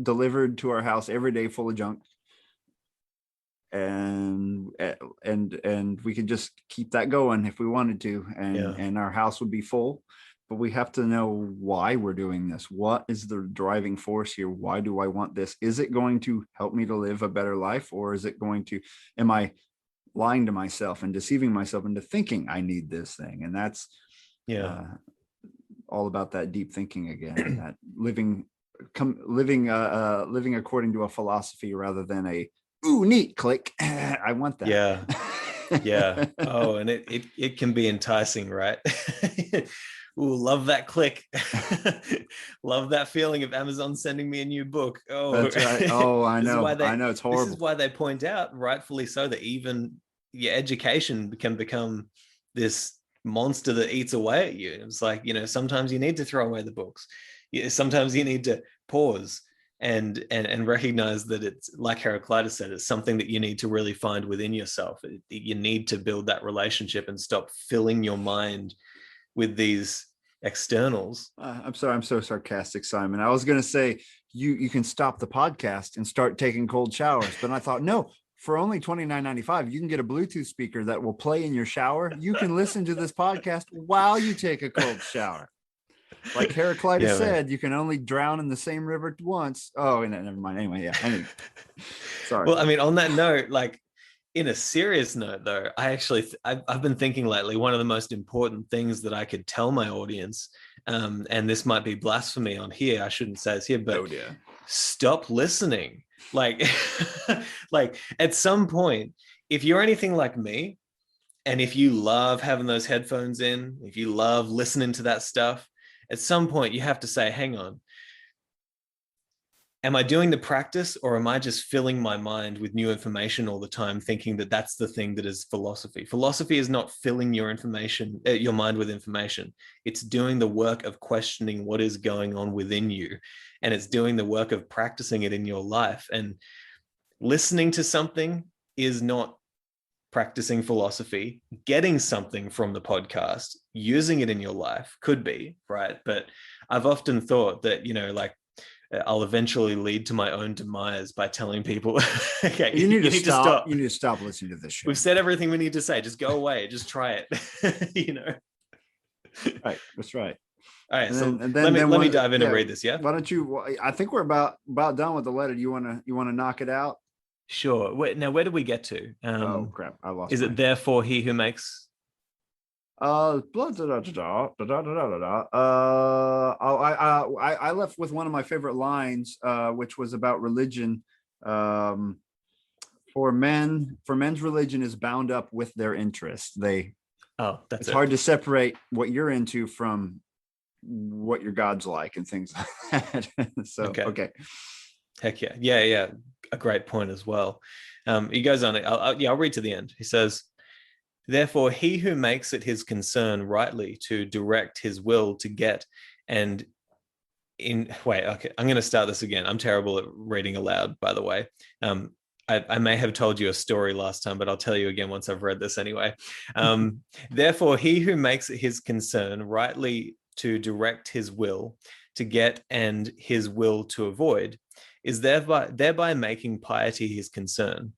S1: delivered to our house every day full of junk, and we could just keep that going if we wanted to, and our house would be full. But we have to know why we're doing this. What is the driving force here? Why do I want this? Is it going to help me to live a better life, or is it going to, am I lying to myself and deceiving myself into thinking I need this thing? And that's all about that deep thinking again, that living according to a philosophy rather than a neat click. I want that.
S4: Oh, and it can be enticing, right? Ooh, love that click. Love that feeling of Amazon sending me a new book. Oh,
S1: that's right. Oh, I know. I know, it's horrible.
S4: This is why they point out, rightfully so, that even your education can become this monster that eats away at you. It's like, you know, sometimes you need to throw away the books. Sometimes you need to pause and recognize that it's, like Heraclitus said, it's something that you need to really find within yourself. You need to build that relationship and stop filling your mind with these externals.
S1: I'm sorry, I'm so sarcastic, Simon. I was going to say you can stop the podcast and start taking cold showers, but I thought, no, for only $29.95, you can get a Bluetooth speaker that will play in your shower. You can listen to this podcast while you take a cold shower. Like Heraclitus said, you can only drown in the same river once. Oh, and never mind. Anyway, sorry.
S4: Well, I mean, on that note, like, in a serious note, though, I've been thinking lately, one of the most important things that I could tell my audience, and this might be blasphemy on here, I shouldn't say it's here, but stop listening. Like, like at some point, if you're anything like me, and if you love having those headphones in, if you love listening to that stuff, at some point you have to say, hang on, am I doing the practice, or am I just filling my mind with new information all the time, thinking that that's the thing that is philosophy? Philosophy is not filling your mind with information. It's doing the work of questioning what is going on within you. And it's doing the work of practicing it in your life. And listening to something is not practicing philosophy. Getting something from the podcast, using it in your life could be, right? But I've often thought that, you know, like, I'll eventually lead to my own demise by telling people, okay,
S1: you need to stop. You need to stop listening to this shit.
S4: We've said everything we need to say. Just go away. Just try it. You know?
S1: Right. That's right.
S4: All right. So let me dive in and read this. Yeah.
S1: Why don't you, I think we're about done with the letter. Do you want to knock it out?
S4: Sure. Wait, now, where did we get to?
S1: Oh crap. I lost.
S4: Is it therefore he who makes?
S1: I left with one of my favorite lines, which was about religion. For men's religion is bound up with their interests. It's hard to separate what you're into from what your God's like and things like that. So, okay.
S4: Heck yeah. Yeah. A great point as well. He goes on, I'll read to the end. He says, therefore, he who makes it his concern rightly to direct his will to get I'm going to start this again. I'm terrible at reading aloud, by the way. I may have told you a story last time, but I'll tell you again once I've read this anyway. Therefore, he who makes it his concern rightly to direct his will, to get and his will to avoid, is thereby making piety his concern.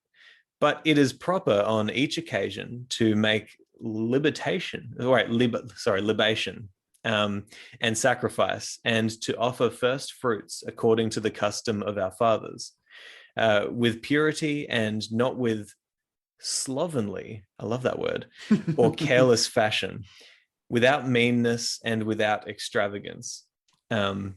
S4: But it is proper on each occasion to make libation, and sacrifice, and to offer first fruits according to the custom of our fathers, with purity and not with slovenly, I love that word, or careless fashion, without meanness and without extravagance. I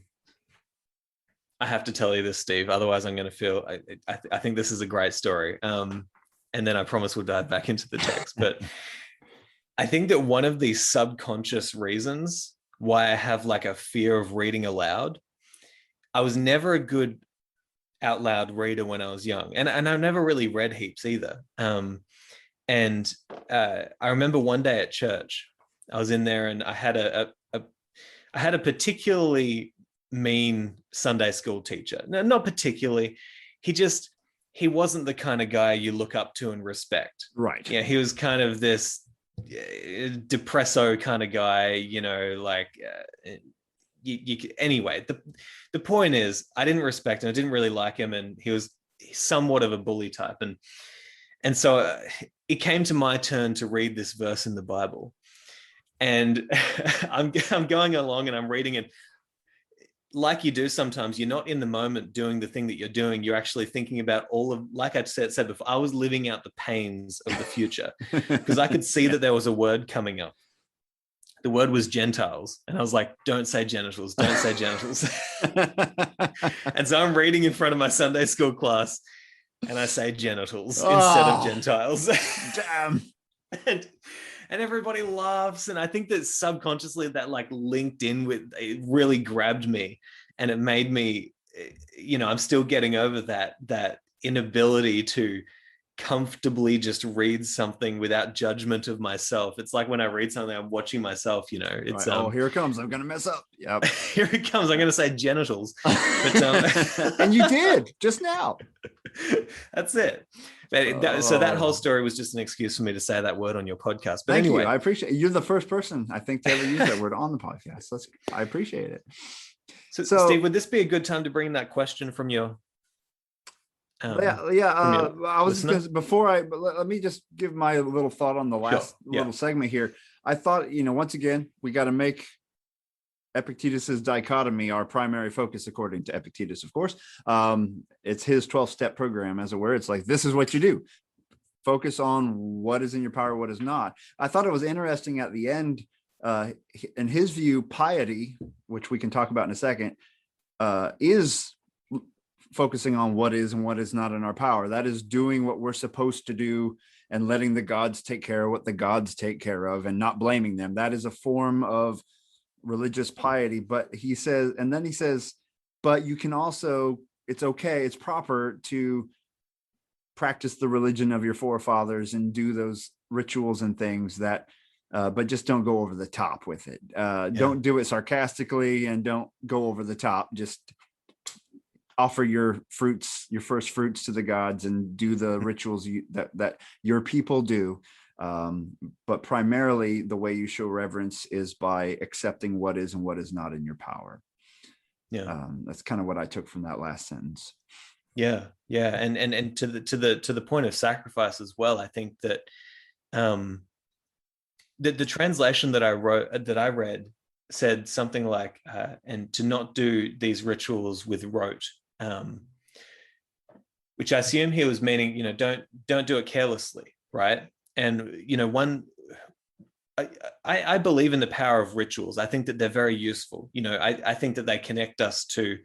S4: have to tell you this, Steve, otherwise I'm going to feel, I think this is a great story. And then I promise we'll dive back into the text. But I think that one of these subconscious reasons why I have like a fear of reading aloud, I was never a good out loud reader when I was young. And I never really read heaps either. I remember one day at church, I was in there and I had a particularly mean Sunday school teacher. No, not particularly. He wasn't the kind of guy you look up to and respect.
S1: Right.
S4: Yeah, he was kind of this depresso kind of guy, anyway, the point is I didn't respect him. I didn't really like him. And he was somewhat of a bully type. And so it came to my turn to read this verse in the Bible. And I'm going along and I'm reading it. Like you do sometimes, you're not in the moment doing the thing that you're doing. You're actually thinking about all of, like I said before, I was living out the pains of the future because I could see that there was a word coming up. The word was Gentiles. And I was like, don't say genitals, don't say genitals. And so I'm reading in front of my Sunday school class and I say genitals instead of Gentiles.
S1: Damn.
S4: And everybody laughs. And I think that subconsciously that like linked in with, it really grabbed me and it made me, I'm still getting over that inability to comfortably just read something without judgment of myself. It's like when I read something, I'm watching myself, it's,
S1: right. Here it comes. I'm going to mess up. Yep.
S4: Here it comes. I'm going to say genitals. But,
S1: and you did just now.
S4: That's it. So that whole story was just an excuse for me to say that word on your podcast. But
S1: Thank
S4: anyway,
S1: you. I appreciate it. You're the first person I think to ever use that word on the podcast. I appreciate it.
S4: So Steve, would this be a good time to bring that question from your?
S1: I was because let me just give my little thought on the last little segment here. I thought, once again, we got to make Epictetus's dichotomy our primary focus, according to Epictetus, of course. It's his 12-step program, as it were. It's like, this is what you do. Focus on what is in your power, what is not. I thought it was interesting at the end, in his view, piety, which we can talk about in a second, is focusing on what is and what is not in our power. That is doing what we're supposed to do and letting the gods take care of what the gods take care of and not blaming them. That is a form of religious piety. But he says, but you can also, it's okay, it's proper to practice the religion of your forefathers and do those rituals and things that, but just don't go over the top with it. Don't do it sarcastically and don't go over the top. Just offer your first fruits to the gods and do the rituals that your people do. But primarily the way you show reverence is by accepting what is and what is not in your power. That's kind of what I took from that last sentence. And to the point of sacrifice as well. I think that the translation that I read said something like and to not do these rituals with rote, which I assume he was meaning, don't do it carelessly, right? And I believe in the power of rituals. I think that they're very useful. I think that they connect us to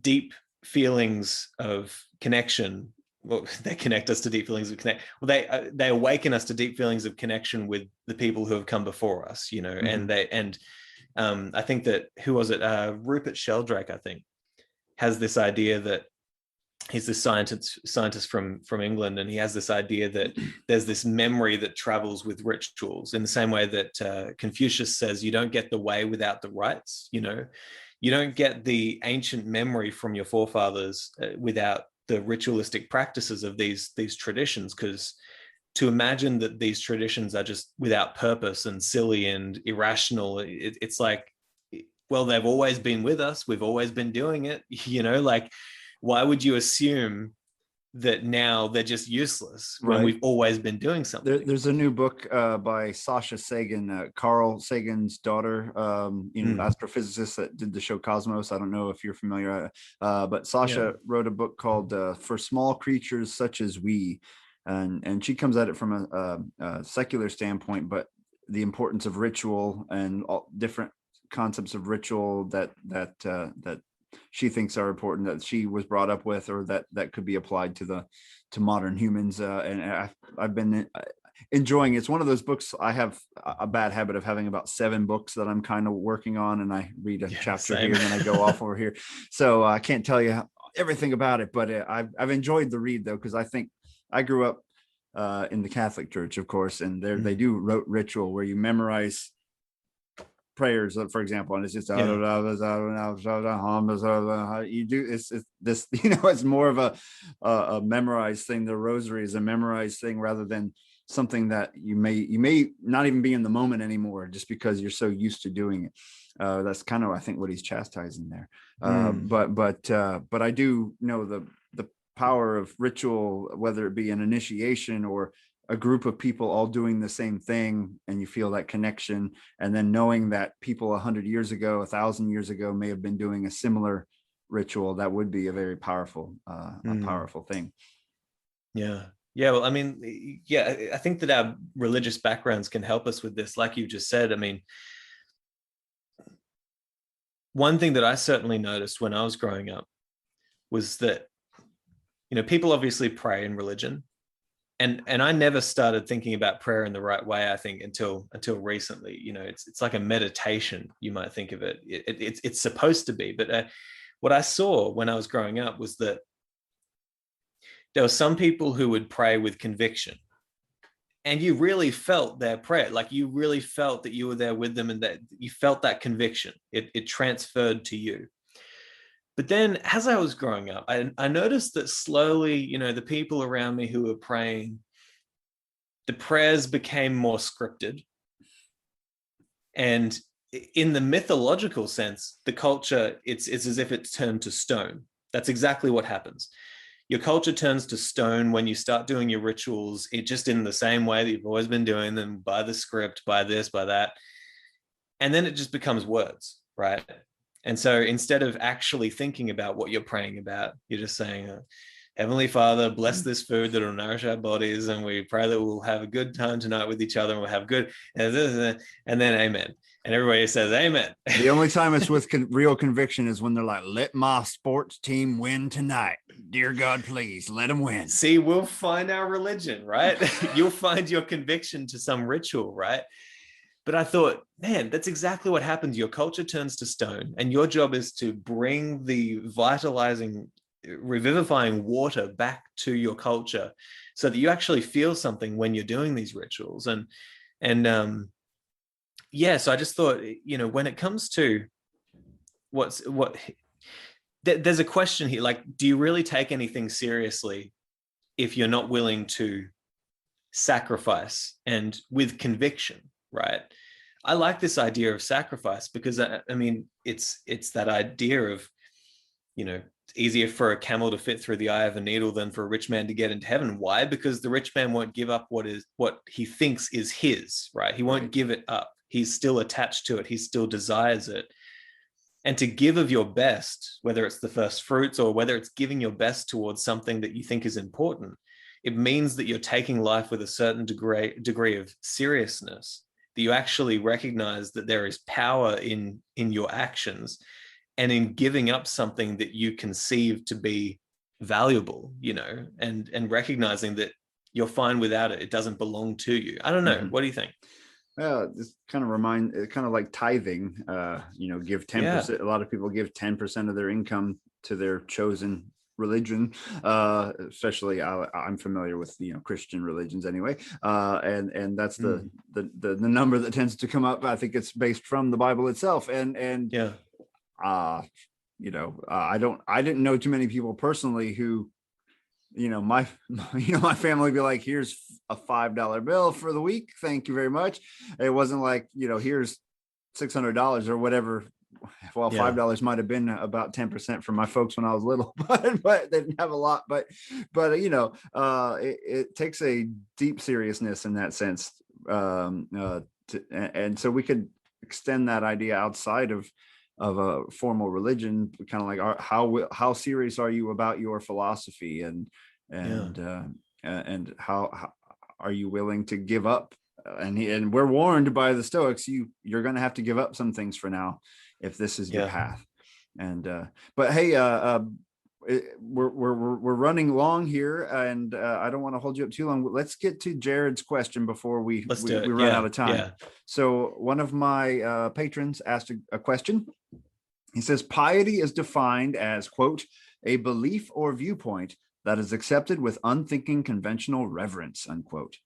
S1: deep feelings of connection. Well, they connect us to deep feelings of connection. Well, they awaken us to deep feelings of connection with the people who have come before us. Mm-hmm. I think that, who was it? Rupert Sheldrake, I think, has this idea that he's this scientist from England, and he has this idea that there's this memory that travels with rituals, in the same way that Confucius says you don't get the way without the rites. You don't get the ancient memory from your forefathers without the ritualistic practices of these traditions, because
S4: to imagine that these traditions are just without purpose and silly and irrational, it's like, well, they've always been with us. We've always been doing it. Like, why would you assume that now they're just useless when we've always been doing something?
S1: There's a new book by Sasha Sagan, Carl Sagan's daughter, astrophysicist that did the show Cosmos. I don't know if you're familiar, but Sasha wrote a book called For Small Creatures Such as We. And she comes at it from a secular standpoint, but the importance of ritual and all different concepts of ritual that she thinks are important, that she was brought up with, or that could be applied to modern humans. And I've been enjoying it. It's one of those books. I have a bad habit of having about 7 books that I'm kind of working on, and I read a chapter here and then I go off over here. So I can't tell you everything about it, but I've enjoyed the read, though, because I think I grew up in the Catholic Church, of course, and there they do ritual where you memorize prayers, for example, and it's just you do it's this, it's more of a memorized thing. The rosary is a memorized thing rather than something that you may not even be in the moment anymore, just because you're so used to doing it. That's kind of, I think, what he's chastising there. But I do know the power of ritual, whether it be an initiation or a group of people all doing the same thing, and you feel that connection, and then knowing that people 100 years ago, 1,000 years ago may have been doing a similar ritual. That would be a very powerful thing.
S4: Well, I mean, I think that our religious backgrounds can help us with this, like you just said. I mean, one thing that I certainly noticed when I was growing up was that, people obviously pray in religion, and I never started thinking about prayer in the right way, I think, until recently. It's like a meditation, you might think of it. It's supposed to be, but what I saw when I was growing up was that there were some people who would pray with conviction, and you really felt their prayer. Like, you really felt that you were there with them, and that you felt that conviction. It transferred to you. But then as I was growing up, I noticed that slowly, the people around me who were praying, the prayers became more scripted. And in the mythological sense, the culture, it's as if it's turned to stone. That's exactly what happens. Your culture turns to stone when you start doing your rituals, it just in the same way that you've always been doing them, by the script, by this, by that. And then it just becomes words, right? And so instead of actually thinking about what you're praying about, you're just saying, Heavenly Father, bless this food that will nourish our bodies, and we pray that we'll have a good time tonight with each other, and we'll have good, and then amen. And everybody says amen.
S1: The only time it's with real conviction is when they're like, let my sports team win tonight. Dear God, please let them win.
S4: See, we'll find our religion, right? You'll find your conviction to some ritual, right? But I thought, man, that's exactly what happens. Your culture turns to stone, and your job is to bring the vitalizing, revivifying water back to your culture so that you actually feel something when you're doing these rituals. So I just thought, when it comes to there's a question here, like, do you really take anything seriously if you're not willing to sacrifice and with conviction? Right. I like this idea of sacrifice because I mean, it's that idea of, it's easier for a camel to fit through the eye of a needle than for a rich man to get into heaven. Why? Because the rich man won't give up what he thinks is his, right? He won't give it up. He's still attached to it. He still desires it. And to give of your best, whether it's the first fruits or whether it's giving your best towards something that you think is important, it means that you're taking life with a certain degree of seriousness, that you actually recognize that there is power in your actions and in giving up something that you conceive to be valuable, and recognizing that you're fine without it. It doesn't belong to you. I don't know. Mm-hmm. What do you think?
S1: Well, this kind of like tithing, give 10%. A lot of people give 10% of their income to their chosen religion, especially I'm familiar with Christian religions anyway, and that's the number that tends to come up. I think it's based from the Bible itself, I didn't know too many people personally who my family would be like, here's a $5 bill for the week, thank you very much. It wasn't like, here's $600 or whatever. Well, $5 might have been about 10% for my folks when I was little, but they didn't have a lot. But it takes a deep seriousness in that sense, and so we could extend that idea outside of a formal religion, kind of like how serious are you about your philosophy, and how are you willing to give up? And we're warned by the Stoics, you're going to have to give up some things for now if this is your path. And but hey, we're running long here, and I don't want to hold you up too long. Let's get to Jared's question before we run out of time. So one of my patrons asked a question. He says, piety is defined as, quote, a belief or viewpoint that is accepted with unthinking conventional reverence, unquote.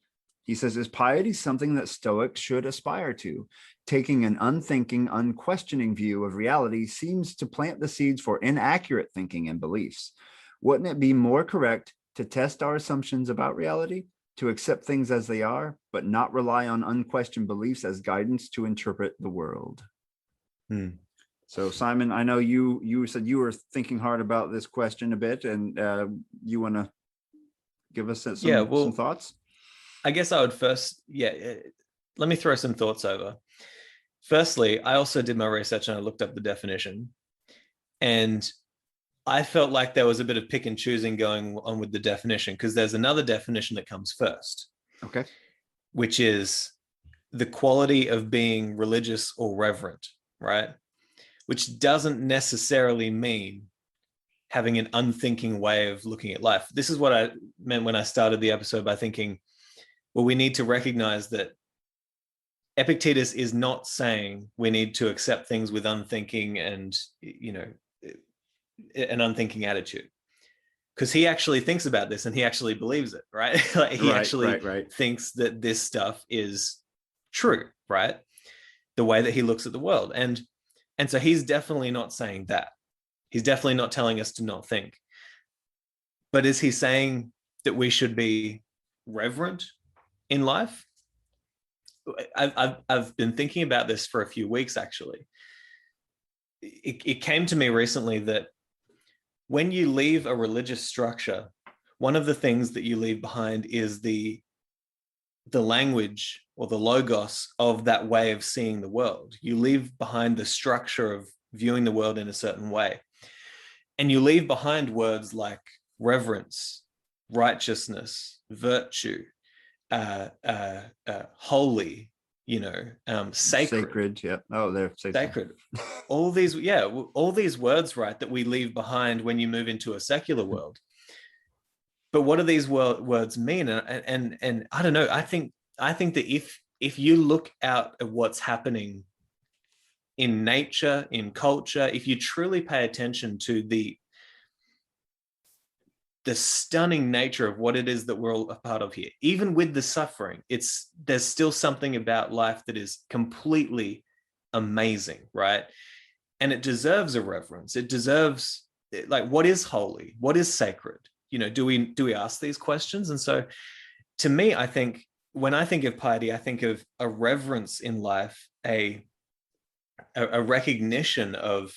S1: He says, is piety something that Stoics should aspire to? Taking an unthinking, unquestioning view of reality seems to plant the seeds for inaccurate thinking and beliefs. Wouldn't it be more correct to test our assumptions about reality, to accept things as they are, but not rely on unquestioned beliefs as guidance to interpret the world? So, Simon, I know you said you were thinking hard about this question a bit, and you want to give us some thoughts?
S4: I guess I would first, let me throw some thoughts over. Firstly, I also did my research and I looked up the definition, and I felt like there was a bit of pick and choosing going on with the definition, because there's another definition that comes first.
S1: Okay.
S4: Which is the quality of being religious or reverent, right? Which doesn't necessarily mean having an unthinking way of looking at life. This is what I meant when I started the episode by thinking, well, we need to recognize that Epictetus is not saying we need to accept things with unthinking and, an unthinking attitude, because he actually thinks about this and he actually believes it, right? Like he actually thinks that this stuff is true, right? The way that he looks at the world. And so he's definitely not saying that. He's definitely not telling us to not think. But is he saying that we should be reverent in life? I've been thinking about this for a few weeks, actually. It came to me recently that when you leave a religious structure, one of the things that you leave behind is the language or the logos of that way of seeing the world. You leave behind the structure of viewing the world in a certain way. And you leave behind words like reverence, righteousness, virtue, holy, sacred.
S1: Yeah. Oh, they're
S4: sacred. all these words, right, that we leave behind when you move into a secular world. But what do these words mean? And I don't know. I think that if you look out at what's happening in nature, in culture, if you truly pay attention to the stunning nature of what it is that we're all a part of here, even with the suffering, there's still something about life that is completely amazing, right? And it deserves a reverence. It deserves, like, what is holy? What is sacred? Do we ask these questions? And so to me, I think when I think of piety, I think of a reverence in life, a recognition of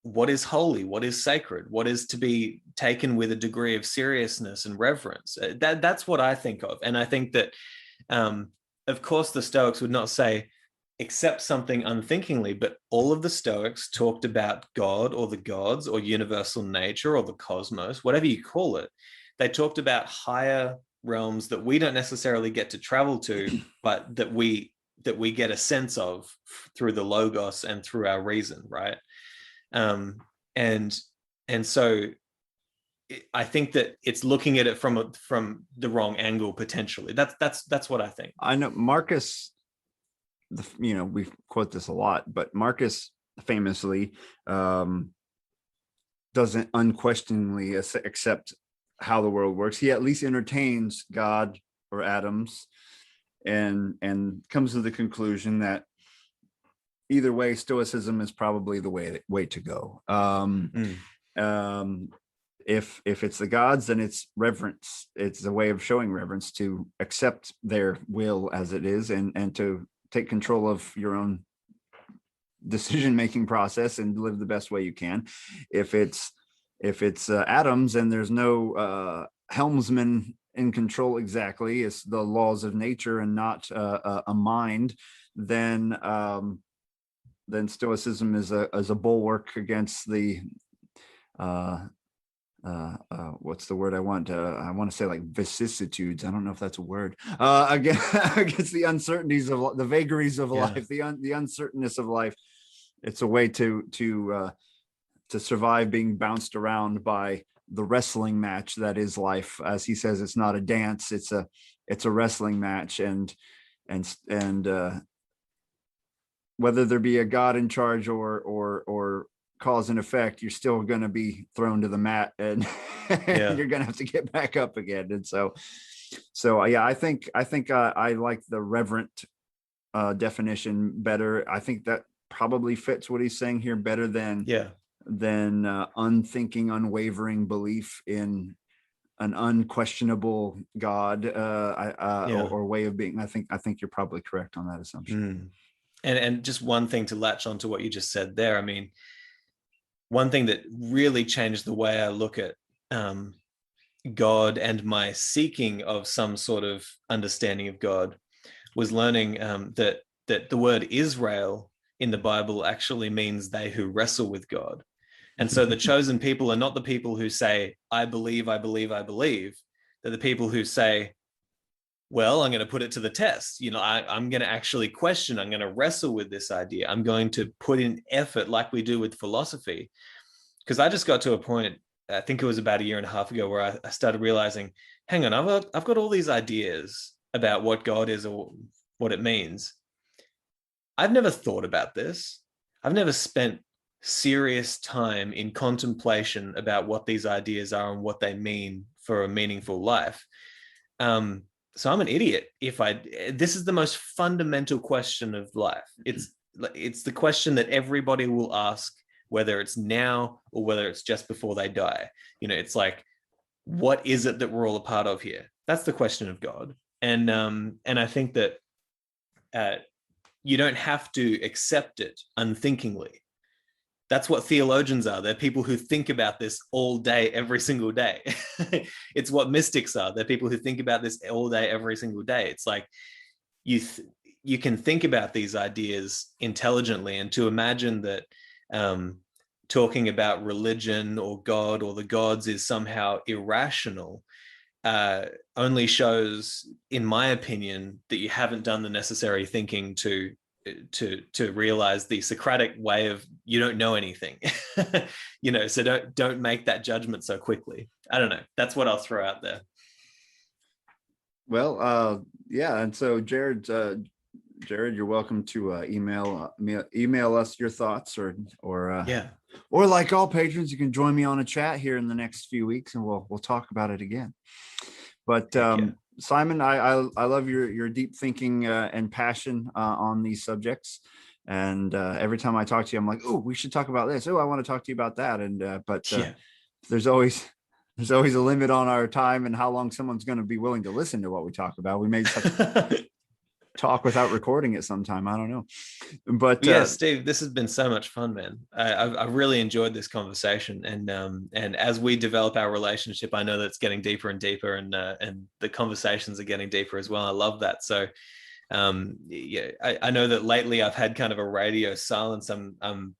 S4: what is holy, what is sacred, what is to be taken with a degree of seriousness and reverence. That's what I think of. And I think that, of course, the Stoics would not say accept something unthinkingly, but all of the Stoics talked about God or the gods or universal nature or the cosmos, whatever you call it. They talked about higher realms that we don't necessarily get to travel to, but that we get a sense of through the logos and through our reason, right? And so I think that it's looking at it from the wrong angle potentially. That's what I think.
S1: I know Marcus, we quote this a lot, but Marcus famously doesn't unquestioningly accept how the world works. He at least entertains God or atoms, and comes to the conclusion that either way, Stoicism is probably the way to go. If it's the gods, then it's reverence. It's a way of showing reverence to accept their will as it is, and to take control of your own decision-making process and live the best way you can. If it's atoms and there's no helmsman in control exactly, it's the laws of nature and not a mind, then Stoicism is a bulwark against the what's the word I want to say, like vicissitudes. I don't know if that's a word. Against the uncertainties of the vagaries of life, the uncertainness of life. It's a way to survive being bounced around by the wrestling match that is life. As he says, it's not a dance, it's a wrestling match, and whether there be a God in charge or cause and effect, you're still going to be thrown to the mat, and you're going to have to get back up again. And so yeah, I think I like the reverent definition better. I think that probably fits what he's saying here better than unthinking, unwavering belief in an unquestionable God or way of being. I think you're probably correct on that assumption.
S4: And just one thing to latch onto what you just said there. I mean, one thing that really changed the way I look at God and my seeking of some sort of understanding of God was learning that the word Israel in the Bible actually means they who wrestle with God. And so the chosen people are not the people who say, I believe, I believe, I believe. They're the people who say, well, I'm going to put it to the test. I'm going to actually question. I'm going to wrestle with this idea. I'm going to put in effort like we do with philosophy. Because I just got to a point, I think it was about 1.5 years ago, where I started realizing, hang on, I've got all these ideas about what God is or what it means. I've never thought about this. I've never spent serious time in contemplation about what these ideas are and what they mean for a meaningful life. So I'm an idiot this is the most fundamental question of life. It's the question that everybody will ask, whether it's now or whether it's just before they die. It's like, what is it that we're all a part of here? That's the question of God. And I think that you don't have to accept it unthinkingly. That's what theologians are. They're people who think about this all day, every single day. It's what mystics are. They're people who think about this all day, every single day. It's like you can think about these ideas intelligently, and to imagine that talking about religion or God or the gods is somehow irrational only shows, in my opinion, that you haven't done the necessary thinking to realize the Socratic way of, you don't know anything. So don't make that judgment so quickly. I don't know. That's what I'll throw out there.
S1: Well, yeah. And so Jared, you're welcome to email us your thoughts, or like all patrons, you can join me on a chat here in the next few weeks, and we'll talk about it again. But Simon, I love your deep thinking and passion on these subjects. And every time I talk to you, I'm like, oh, we should talk about this. Oh, I want to talk to you about that. And there's always a limit on our time and how long someone's going to be willing to listen to what we talk about. We may just have to talk without recording it sometime. I don't know. But
S4: Steve, this has been so much fun, man. I really enjoyed this conversation, and as we develop our relationship, I know that it's getting deeper and deeper, and the conversations are getting deeper as well. I love that. So I know that lately I've had kind of a radio silence. I'm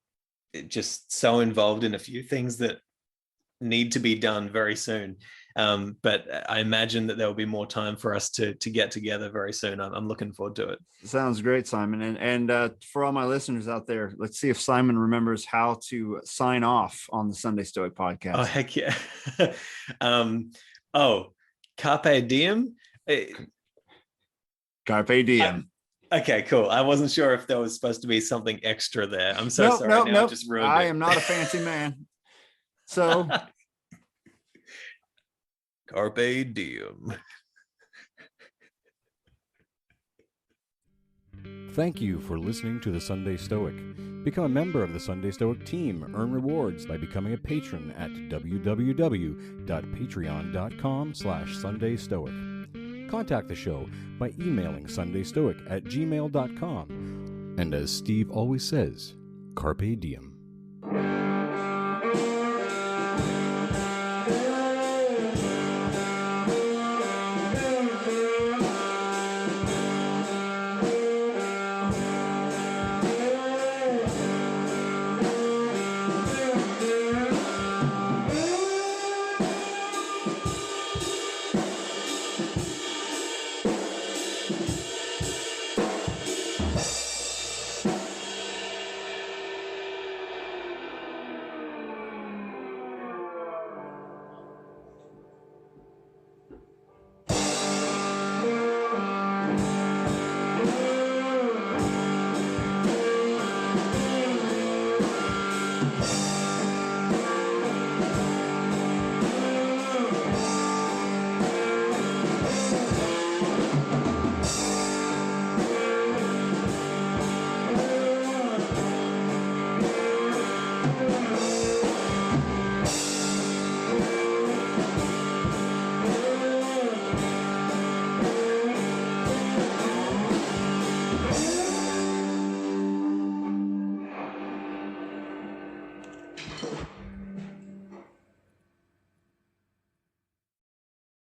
S4: just so involved in a few things that need to be done very soon. But I imagine that there will be more time for us to get together very soon. I'm looking forward to it.
S1: Sounds great, Simon. And for all my listeners out there, let's see if Simon remembers how to sign off on the Sunday Stoic podcast.
S4: Oh, heck yeah. Carpe diem.
S1: Carpe diem.
S4: Okay, cool. I wasn't sure if there was supposed to be something extra there. I'm so sorry. I just ruined it.
S1: I am not a fancy man. So
S4: Carpe diem.
S2: Thank you for listening to the Sunday Stoic. Become a member of the Sunday Stoic team. Earn rewards by becoming a patron at www.patreon.com/SundayStoic. Contact the show by emailing sundaystoic@gmail.com. And as Steve always says, carpe diem.